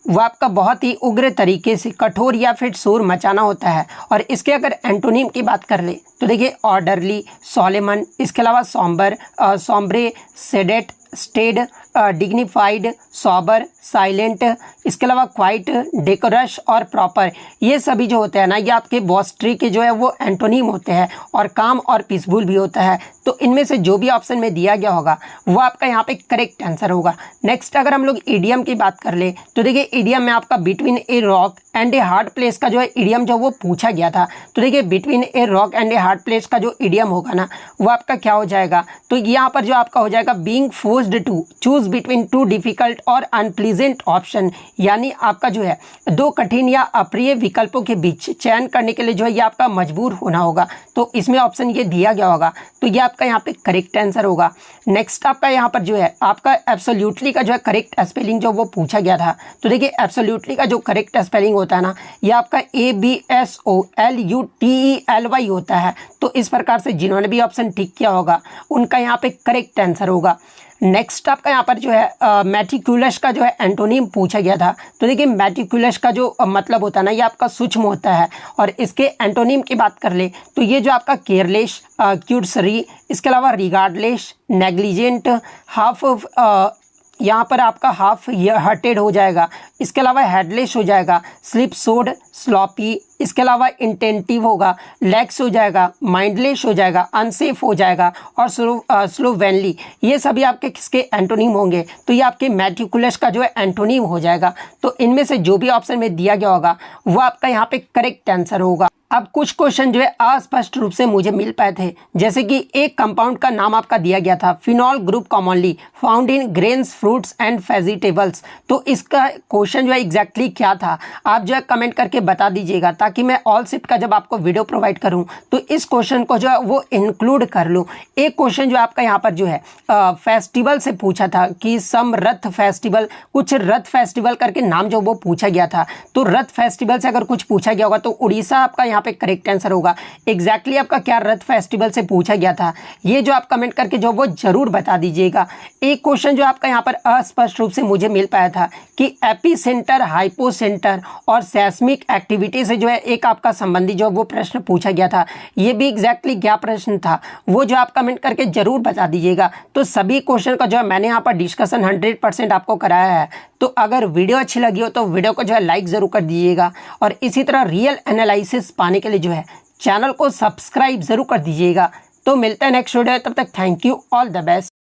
वो आपका बहुत ही उग्र तरीके से कठोर या फिर शोर मचाना होता है। और इसके अगर एंटोनिम की बात कर ले तो देखिए ऑर्डरली, सोलेमन, इसके अलावा sombre, sedate, staid, dignified, sober, silent, इसके अलावा क्वाइट, डेकोरस और प्रॉपर, ये सभी जो होते हैं ना ये आपके बॉस्ट्री के जो है वो एंटोनिम होते हैं। और काम और पीसफुल भी होता है। तो इनमें से जो भी ऑप्शन में दिया गया होगा वो आपका यहाँ पे करेक्ट आंसर होगा। नेक्स्ट अगर हम लोग ईडियम की बात कर ले तो देखिए ईडियम में आपका between a rock and a hard place का जो है ईडियम जो वो पूछा गया था। तो देखिए between a rock and a hard place का जो ईडियम होगा ना वो आपका क्या हो जाएगा, तो यहाँ पर जो आपका हो जाएगा being forced to choose between 2 difficult और अनप्लीजेंट ऑप्शन, यानी आपका जो है 2 कठिन या अप्रिय विकल्पों के बीच चयन करने के लिए जो है ये आपका मजबूर होना होगा। तो इसमें ऑप्शन ये दिया गया होगा। तो ये आपका यहाँ पे करेक्ट आंसर होगा। नेक्स्ट आपका यहाँ पर जो है आपका एब्सोल्युटली का जो है करेक्ट स्पेलिंग जो वो पूछा गया था। तो देखिए एब्सोल्युटली का जो करेक्ट स्पेलिंग होता है ना ये आपका ABSOLUTELY होता है। तो इस प्रकार से जिन्होंने भी ऑप्शन टिक किया होगा उनका यहाँ पे करेक्ट आंसर होगा। नेक्स्ट आपका यहाँ पर जो है मेटिकुलस का जो है एंटोनिम पूछा गया था। तो देखिए मेटिकुलस का जो मतलब होता है ना ये आपका सूक्ष्म होता है। और इसके एंटोनिम की बात कर ले तो ये जो आपका केयरलेस, क्यूरसरी, इसके अलावा रिगार्डलेस, नेग्लिजेंट, हाफ यहाँ पर आपका हाफ हार्टेड हो जाएगा, इसके अलावा हेडलेस हो जाएगा, स्लिप सोड, स्लॉपी, इसके अलावा इंटेंटिव होगा, लैक्स हो जाएगा, माइंडलेस हो जाएगा, अनसेफ हो जाएगा और स्लोवेनली, ये सभी आपके किसके एंटोनिम होंगे। तो ये आपके मेटिकुलस का जो है एंटोनिम हो जाएगा। तो इनमें से जो भी ऑप्शन में दिया गया होगा वो आपका यहाँ पे करेक्ट आंसर होगा। अब कुछ क्वेश्चन जो है अस्पष्ट रूप से मुझे मिल पाए थे, जैसे कि एक कंपाउंड का नाम आपका दिया गया था phenol group commonly found in grains, fruits and vegetables. तो इसका क्वेश्चन जो है एग्जैक्टली क्या था आप जो है कमेंट करके बता दीजिएगा, ताकि मैं ऑल शिफ्ट का जब आपको वीडियो प्रोवाइड करूं तो इस क्वेश्चन को जो है वो इंक्लूड कर लूं। एक क्वेश्चन जो आपका यहाँ पर जो है फेस्टिवल से पूछा था कि सम रथ फेस्टिवल, कुछ रथ फेस्टिवल करके नाम जो वो पूछा गया था। तो रथ फेस्टिवल से अगर कुछ पूछा गया होगा तो उड़ीसा आपका यहाँ पे करेक्ट आंसर होगा। एग्जैक्टली आपका क्या रथ फेस्टिवल से पूछा गया था, ये जो आप कमेंट करके जो वो जरूर बता दीजिएगा। एक क्वेश्चन जो आपका यहाँ पर अस्पष्ट रूप से मुझे मिल पाया था कि एपी सेंटर, हाइपो सेंटर और सेस्मिक एक्टिविटी से जो है एक आपका संबंधी जो वो प्रश्न पूछा गया था, ये भी एग्जैक्टली क्या प्रश्न था वो जो आप कमेंट करके जरूर बता दीजिएगा। तो सभी क्वेश्चन का जो है मैंने यहाँ पर डिस्कशन 100% आपको कराया है। तो अगर वीडियो अच्छी लगी हो तो वीडियो को जो है लाइक ज़रूर कर दीजिएगा और इसी तरह रियल एनालिसिस पाने के लिए जो है चैनल को सब्सक्राइब ज़रूर कर दीजिएगा। तो मिलते हैं नेक्स्ट वीडियो, तब तक thank you, all the best.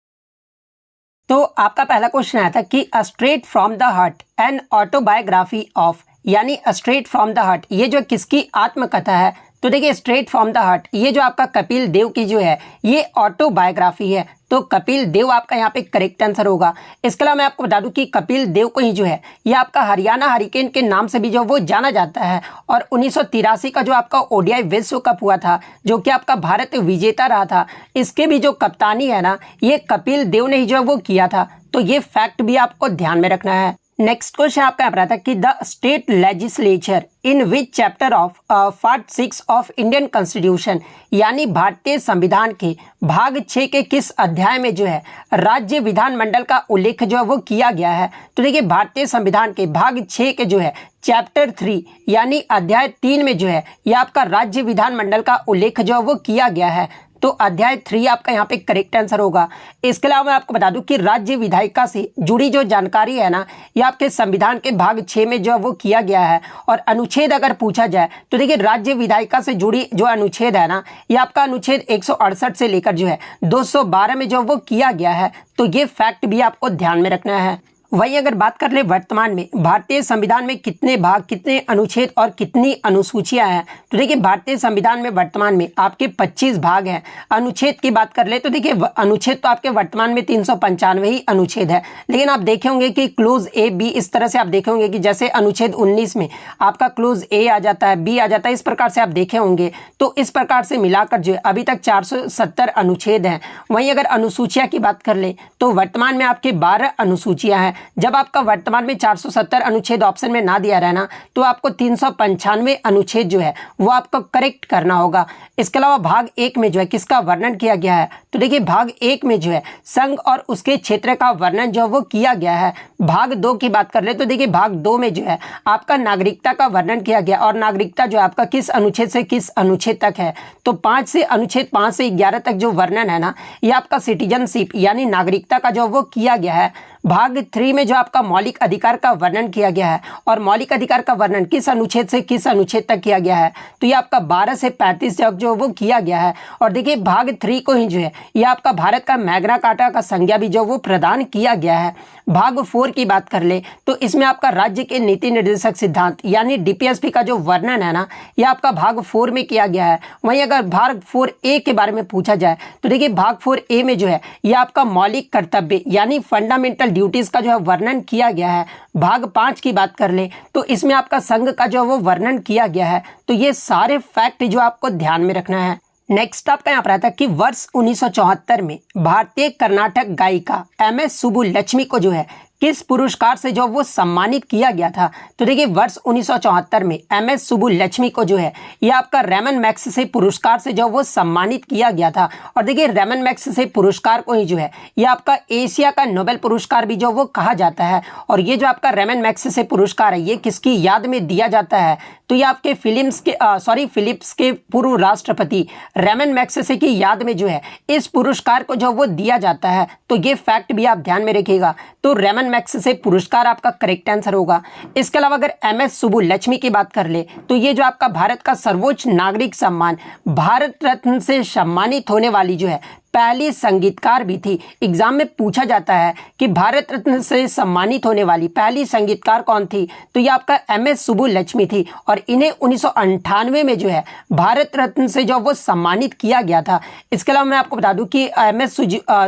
तो आपका पहला क्वेश्चन आया था कि a straight from the heart an autobiography of, यानी a straight from the heart ये जो किसकी आत्मकथा है। तो देखिए स्ट्रेट फ्रॉम द हार्ट ये जो आपका कपिल देव की जो है ये ऑटोबायोग्राफी है। तो कपिल देव आपका यहाँ पे करेक्ट आंसर होगा। इसके अलावा मैं आपको बता दूं कि कपिल देव को ही जो है ये आपका हरियाणा हरिकेन के नाम से भी जो वो जाना जाता है। और 1983 का जो आपका ओडीआई विश्व कप हुआ था जो कि आपका भारत विजेता रहा था, इसके भी जो कप्तानी है ना ये कपिल देव ने ही जो वो किया था। तो ये फैक्ट भी आपको ध्यान में रखना है। नेक्स्ट क्वेश्चन आपका यहाँ पर आता है कि the state legislature in which chapter of part 6 of Indian constitution, यानी भारतीय संविधान के भाग 6 के किस अध्याय में जो है राज्य विधानमंडल का उल्लेख जो है वो किया गया है। तो देखिए भारतीय संविधान के भाग 6 के जो है चैप्टर 3 यानी अध्याय 3 में जो है ये आपका राज्य विधानमंडल का उल्लेख जो है वो किया गया है। तो अध्याय 3 आपका यहाँ पे करेक्ट आंसर होगा। इसके अलावा मैं आपको बता दूं कि राज्य विधायिका से जुड़ी जो जानकारी है ना ये आपके संविधान के भाग 6 में जो है वो किया गया है। और अनुच्छेद अगर पूछा जाए तो देखिए राज्य विधायिका से जुड़ी जो अनुच्छेद है ना ये आपका अनुच्छेद 168 से लेकर जो है 212 में जो वो किया गया है। तो ये फैक्ट भी आपको ध्यान में रखना है। वहीं अगर बात कर ले वर्तमान में भारतीय संविधान में कितने भाग, कितने अनुच्छेद और कितनी अनुसूचियां हैं, तो देखिए भारतीय संविधान में वर्तमान में आपके 25 भाग हैं। अनुच्छेद की बात कर ले तो देखिए अनुच्छेद तो आपके वर्तमान में 395 ही अनुच्छेद है। लेकिन आप देखे होंगे कि क्लोज ए बी इस तरह से आप देखे होंगे कि जैसे अनुच्छेद 19 में आपका क्लोज ए आ जाता है, बी आ जाता है, इस प्रकार से आप देखे होंगे। तो इस प्रकार से मिलाकर जो है अभी तक 470 अनुच्छेद हैं। वहीं अगर अनुसूचियां की बात कर ले तो वर्तमान में आपके 12 अनुसूचियां हैं। जब आपका वर्तमान में 470 अनुच्छेद ऑप्शन में ना दिया रहना तो आपको 395 अनुच्छेद जो है वो आपको करेक्ट करना होगा। इसके अलावा भाग 1 में जो है किसका वर्णन किया गया है, तो देखिए भाग 1 में जो है संघ और उसके क्षेत्र का वर्णन जो है वो किया गया है। भाग 2 की बात कर ले तो देखिए भाग 2 में जो है आपका नागरिकता का वर्णन किया गया। और नागरिकता जो है आपका किस अनुच्छेद से किस अनुच्छेद तक है, तो 5 से अनुच्छेद 5 से 11 तक जो वर्णन है ना ये आपका सिटीजनशिप यानी नागरिकता का जो वो किया गया है। भाग 3 में जो आपका मौलिक अधिकार का वर्णन किया गया है और मौलिक अधिकार का वर्णन किस अनुच्छेद से किस अनुच्छेद तक किया गया है, तो ये आपका 12 से 35 तक जो वो किया गया है। और देखिए भाग 3 को ही जो है ये आपका भारत का मैग्ना कार्टा का संज्ञा भी जो वो प्रदान किया गया है। भाग 4 की बात कर ले तो इसमें आपका राज्य के नीति निर्देशक सिद्धांत यानी डीपीएसपी का जो वर्णन है ना ये आपका भाग 4 में किया गया है। वहीं अगर भाग 4A के बारे में पूछा जाए तो देखिए भाग 4A में जो है ये आपका मौलिक कर्तव्य यानी फंडामेंटल ड्यूटीज का जो है वर्णन किया गया है। भाग 5 की बात कर ले तो इसमें आपका संघ का जो है वो वर्णन किया गया है। तो ये सारे फैक्ट जो आपको ध्यान में रखना है। नेक्स्ट आपका यहाँ पर आता है कि वर्ष 1974 में भारतीय कर्नाटक गायिका MS सुब्बुलक्ष्मी को जो है किस पुरस्कार से जो वो सम्मानित किया गया था। तो देखिए वर्ष 1974 में MS सुब्बुलक्ष्मी को जो है ये आपका रेमन मैक्स से पुरस्कार से जो वो सम्मानित किया गया था। और देखिए रेमन मैक्स से पुरस्कार को ही जो है ये आपका एशिया का नोबेल पुरस्कार भी जो वो कहा जाता है। और ये जो आपका रेमन मैक्स से पुरस्कार है ये किसकी याद में दिया जाता है, तो ये आपके फिलिप्स के पूर्व राष्ट्रपति रेमन मैग्सेसे की याद में जो है इस पुरस्कार को जो वो दिया जाता है। तो ये फैक्ट भी आप ध्यान में रखिएगा। तो रेमन मैग्सेसे पुरस्कार आपका करेक्ट आंसर होगा। इसके अलावा अगर MS सुब्बुलक्ष्मी की बात कर ले तो ये जो आपका भारत का सर्वोच्च नागरिक सम्मान भारत रत्न से सम्मानित होने वाली जो है पहली संगीतकार भी थी। एग्जाम में पूछा जाता है कि भारत रत्न से सम्मानित होने वाली पहली संगीतकार कौन थी, तो ये आपका MS सुब्बुलक्ष्मी थी। और इन्हें 1998 में जो है भारत रत्न से जो वो सम्मानित किया गया था। इसके अलावा मैं आपको बता दूं कि MS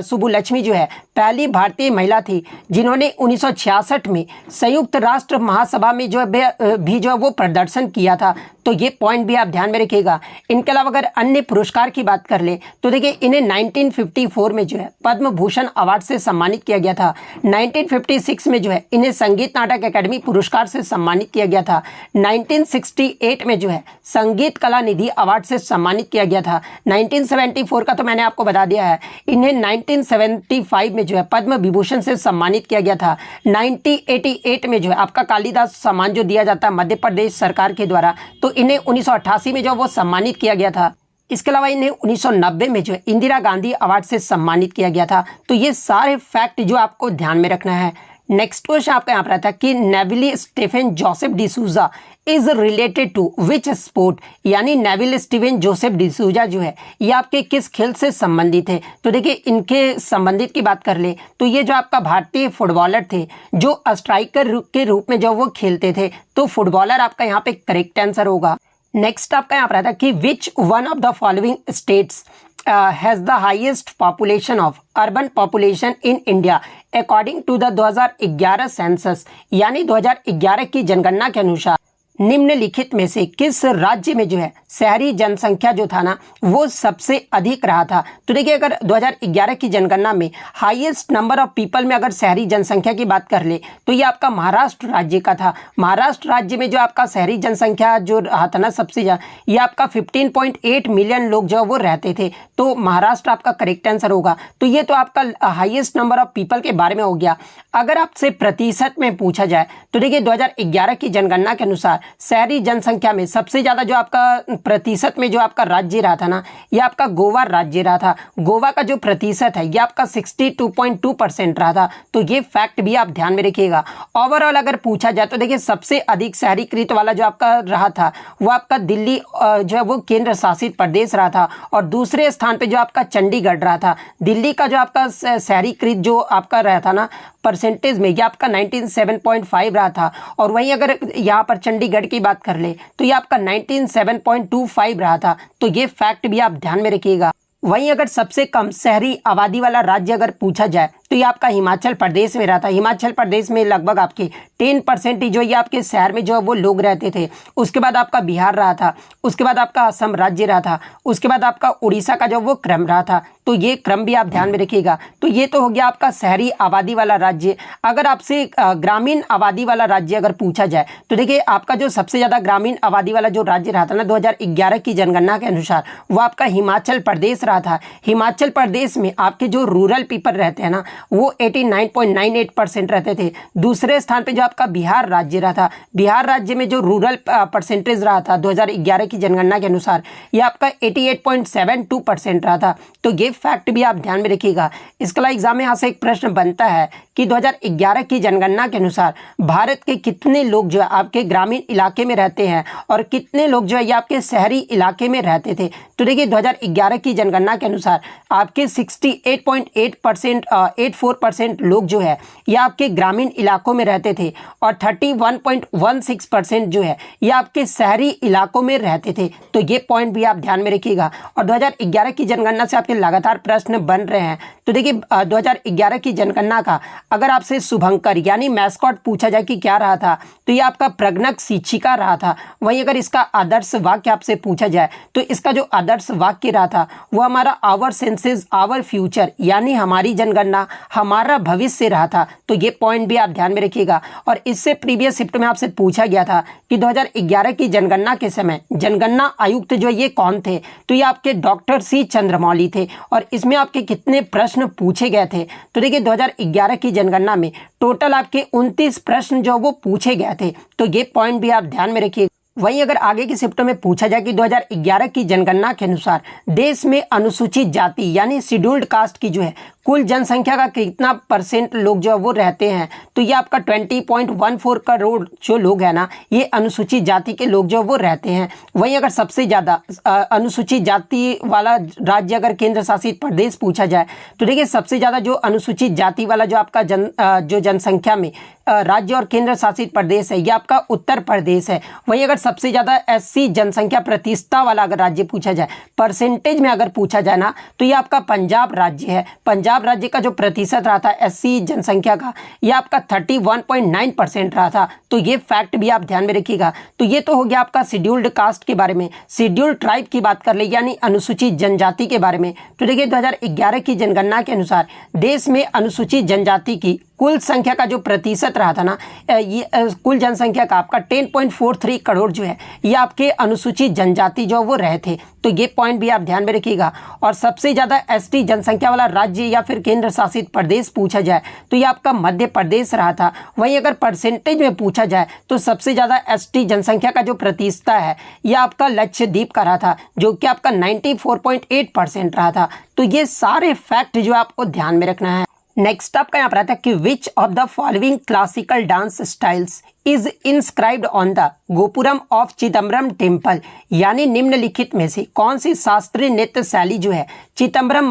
सुब्बुलक्ष्मी जो है पहली भारतीय महिला थी जिन्होंने 1966 में संयुक्त राष्ट्र महासभा में जो है वो प्रदर्शन किया था। तो ये पॉइंट भी आप ध्यान में रखिएगा। इनके अलावा अगर अन्य पुरस्कार की बात कर ले तो देखिए इन्हें 1954 में जो है पद्म भूषण अवार्ड से सम्मानित किया गया था। 1956 में जो है इन्हें संगीत नाटक अकादमी पुरस्कार से सम्मानित किया गया था। 1968 में जो है संगीत कला निधि अवार्ड से सम्मानित किया गया था। 1974 का तो मैंने आपको बता दिया है। इन्हें 1975 में जो है पद्म विभूषण से सम्मानित किया गया था। 1988 में जो है आपका कालिदास सम्मान जो दिया जाता है मध्य प्रदेश सरकार के द्वारा, तो इन्हें 1988 में जो वो सम्मानित किया गया था। इसके अलावा इन्हें 1990 में जो है इंदिरा गांधी अवार्ड से सम्मानित किया गया था। तो ये सारे फैक्ट जो आपको ध्यान में रखना है। नेक्स्ट क्वेश्चन आपका यहाँ पर आता है कि Neville Stephen Joseph D'Souza is related to which sport, यानी नेविल स्टीफन जोसेफ डिसूजा जो है ये आपके किस खेल से संबंधित है। तो देखिए इनके संबंधित की बात कर ले तो ये जो आपका भारतीय फुटबॉलर थे जो स्ट्राइकर के रूप में जो वो खेलते थे, तो फुटबॉलर आपका यहाँ पे करेक्ट आंसर होगा। नेक्स्ट आपका यहाँ पर आता है कि which one of the following states has the highest population of urban population in India according to the 2011 census, यानी 2011 की जनगणना के अनुसार निम्नलिखित में से किस राज्य में जो है शहरी जनसंख्या जो था ना वो सबसे अधिक रहा था। तो देखिए अगर 2011 की जनगणना में हाईएस्ट नंबर ऑफ पीपल में अगर शहरी जनसंख्या की बात कर ले तो ये आपका महाराष्ट्र राज्य का था। महाराष्ट्र राज्य में जो आपका शहरी जनसंख्या जो रहा था ना सबसे ज़्यादा, ये आपका 15.8 मिलियन लोग जो वो रहते थे। तो महाराष्ट्र आपका करेक्ट आंसर होगा। तो ये तो आपका हाईएस्ट नंबर ऑफ पीपल के बारे में हो गया। अगर आपसे प्रतिशत में पूछा जाए तो देखिए 2011 की जनगणना के अनुसार शहरी जनसंख्या में सबसे ज़्यादा जो आपका प्रतिशत में जो आपका राज्य रहा था ना ये आपका गोवा राज्य रहा था। गोवा का जो प्रतिशत है ये आपका 62.2% रहा था। तो ये फैक्ट भी आप ध्यान में रखिएगा। ओवरऑल अगर पूछा जाए तो देखिए सबसे अधिक शहरीकृत वाला जो आपका रहा था वो आपका दिल्ली जो है वो केंद्र शासित प्रदेश रहा था, और दूसरे स्थान पे जो आपका चंडीगढ़ रहा था। दिल्ली का जो आपका शहरीकृत जो आपका रहा था ना परसेंटेज में ये आपका 97.5 रहा था, और वहीं अगर यहाँ पर चंडीगढ़ की बात कर ले तो ये आपका 97.25 रहा था। तो ये फैक्ट भी आप ध्यान में रखिएगा। वहीं अगर सबसे कम शहरी आबादी वाला राज्य अगर पूछा जाए तो ये आपका हिमाचल प्रदेश में रहा था। हिमाचल प्रदेश में लगभग आपके 10% जो ये आपके शहर में जो वो लोग रहते थे। उसके बाद आपका बिहार रहा था, उसके बाद आपका असम राज्य रहा था, उसके बाद आपका उड़ीसा का जो वो क्रम रहा था। तो ये क्रम भी आप ध्यान में रखिएगा। तो ये तो हो गया आपका शहरी आबादी वाला राज्य। अगर आपसे ग्रामीण आबादी वाला राज्य अगर पूछा जाए तो देखिए आपका जो सबसे ज़्यादा ग्रामीण आबादी वाला जो राज्य रहा था ना 2011 की जनगणना के अनुसार वो आपका हिमाचल प्रदेश रहा था। हिमाचल प्रदेश में आपके जो रूरल पीपल रहते हैं ना वो 89.98% रहते थे। दूसरे स्थान पे जो आपका बिहार राज्य रहा था, बिहार राज्य में जो रूरल परसेंटेज रहा था 2011 की जनगणना के अनुसार ये आपका 88.72% रहा था। तो ये फैक्ट भी आप ध्यान में रखिएगा। इसके अलावा एग्जाम में यहाँ से एक प्रश्न बनता है कि 2011 की जनगणना के अनुसार भारत के कितने लोग जो है आपके ग्रामीण इलाके में रहते हैं और कितने लोग जो है ये आपके शहरी इलाके में रहते थे। तो देखिए 2011 की जनगणना के अनुसार आपके 68% लोग जो है ये आपके ग्रामीण इलाकों में रहते थे, और 31.16% जो है ये आपके शहरी इलाकों में रहते थे। तो ये पॉइंट भी आप ध्यान में रखिएगा। और 2011 की जनगणना से आपके लगातार प्रश्न बन रहे हैं। तो देखिए 2011 की जनगणना का अगर आपसे शुभंकर यानी मैस्कॉट पूछा जाए कि क्या रहा था तो ये आपका प्रज्ञक शिक्षिका रहा था। वहीं अगर इसका आदर्श वाक्य आपसे पूछा जाए तो इसका जो आदर्श वाक्य रहा था वो हमारा आवर सेंसेस आवर फ्यूचर, यानी हमारी जनगणना हमारा भविष्य रहा था। तो ये पॉइंट भी आप ध्यान में रखिएगा। और इससे प्रीवियस शिफ्ट में आपसे पूछा गया था कि 2011 की जनगणना के समय जनगणना आयुक्त जो ये कौन थे, तो ये आपके डॉक्टर सी चंद्रमौली थे। और इसमें आपके कितने प्रश्न पूछे गए थे तो देखिए 2011 की जनगणना में टोटल आपके 29 प्रश्न जो वो पूछे गए थे। तो ये पॉइंट भी आप ध्यान में रखिए। वहीं अगर आगे की शिफ्टों में पूछा जाए कि 2011 की जनगणना के अनुसार देश में अनुसूचित जाति यानी शेड्यूल्ड कास्ट की जो है कुल जनसंख्या का कितना परसेंट लोग जो है वो रहते हैं, तो ये आपका 20.14 करोड़ जो लोग हैं ना ये अनुसूचित जाति के लोग जो वो रहते हैं। वहीं अगर सबसे ज़्यादा अनुसूचित जाति वाला राज्य अगर केंद्र शासित प्रदेश पूछा जाए तो देखिए सबसे ज़्यादा जो अनुसूचित जाति वाला जो आपका जो जनसंख्या में राज्य और केंद्र शासित प्रदेश है ये आपका उत्तर प्रदेश है। वहीं अगर सबसे ज़्यादा एससी जनसंख्या प्रतिशतता वाला अगर राज्य पूछा जाए, परसेंटेज में अगर पूछा जाए ना, तो ये आपका पंजाब राज्य है। पंजाब राज्य का जो प्रतिशत रहा था एससी जनसंख्या का, ये आपका 31.9% रहा था। तो ये फैक्ट भी आप ध्यान में रखिएगा। तो ये तो हो गया आपका शेड्यूल्ड कास्ट के बारे में। शेड्यूल्ड ट्राइब की बात कर ले यानी अनुसूचित जनजाति के बारे में, तो देखिए 2011 की जनगणना के अनुसार देश में अनुसूचित जनजाति की कुल संख्या का जो प्रतिशत रहा था ना, ये कुल जनसंख्या का आपका 10.43 करोड़ जो है, ये आपके अनुसूचित जनजाति जो वो रहे थे। तो ये पॉइंट भी आप ध्यान में रखिएगा। और सबसे ज़्यादा एसटी जनसंख्या वाला राज्य या फिर केंद्र शासित प्रदेश पूछा जाए तो ये आपका मध्य प्रदेश रहा था। वहीं अगर परसेंटेज में पूछा जाए तो सबसे ज़्यादा एसटी जनसंख्या का जो प्रतिशतता है ये आपका लक्षद्वीप का रहा था, जो कि आपका 94.8% रहा था। तो ये सारे फैक्ट जो आपको ध्यान में रखना है। नेक्स्ट आपका यहाँ पर आता है कि which of the following classical dance styles is inscribed on the gopuram of Chidambaram temple, यानी निम्नलिखित में से कौन सी शास्त्रीय नृत्य शैली जो है चिदम्बरम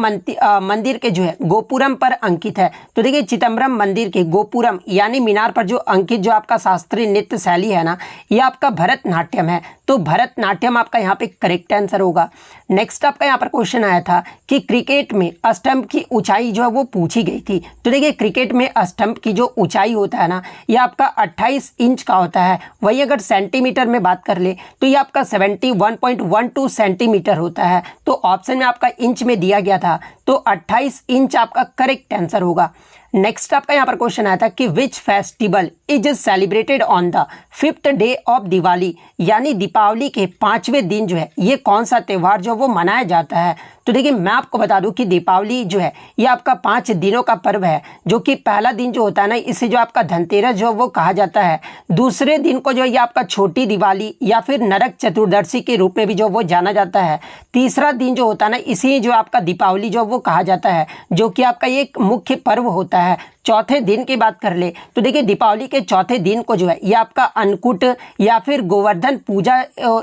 मंदिर के जो है गोपुरम पर अंकित है। तो देखिए चिदम्बरम मंदिर के गोपुरम यानी मीनार पर जो अंकित जो आपका शास्त्रीय नृत्य शैली है ना, ये आपका भरतनाट्यम है। तो भरतनाट्यम आपका यहाँ पे करेक्ट आंसर होगा। नेक्स्ट आपका यहाँ पर क्वेश्चन आया था कि क्रिकेट में स्टंप की ऊंचाई जो है वो पूछी गई थी। तो देखिए क्रिकेट में स्टंप की जो ऊंचाई होता है ना, ये आपका 28 इंच का होता है। वही अगर सेंटीमीटर में बात कर ले तो ये आपका 71.12 सेंटीमीटर होता है। तो ऑप्शन में आपका इंच में दिया गया था, तो 28 इंच आपका करेक्ट आंसर होगा। नेक्स्ट आपका यहाँ पर क्वेश्चन आया था कि which festival is celebrated on the 5th day of Diwali, यानी दीपावली के 5वें दिन जो है ये कौन सा त्यौहार जो वो मनाया जाता है। तो देखिए मैं आपको बता दूं कि दीपावली जो है ये आपका 5 दिनों का पर्व है, जो कि पहला दिन जो होता है ना, इसे जो आपका धनतेरस जो वो कहा जाता है। दूसरे दिन को जो ये आपका छोटी दिवाली या फिर नरक चतुर्दशी के रूप में भी जो वो जाना जाता है। तीसरा दिन जो होता है ना, इसी जो आपका दीपावली जो वो कहा जाता है, जो कि आपका एक मुख्य पर्व होता है। चौथे दिन की बात कर ले तो देखिए दीपावली के चौथे दिन को जो है ये आपका अन्नकूट या फिर गोवर्धन पूजा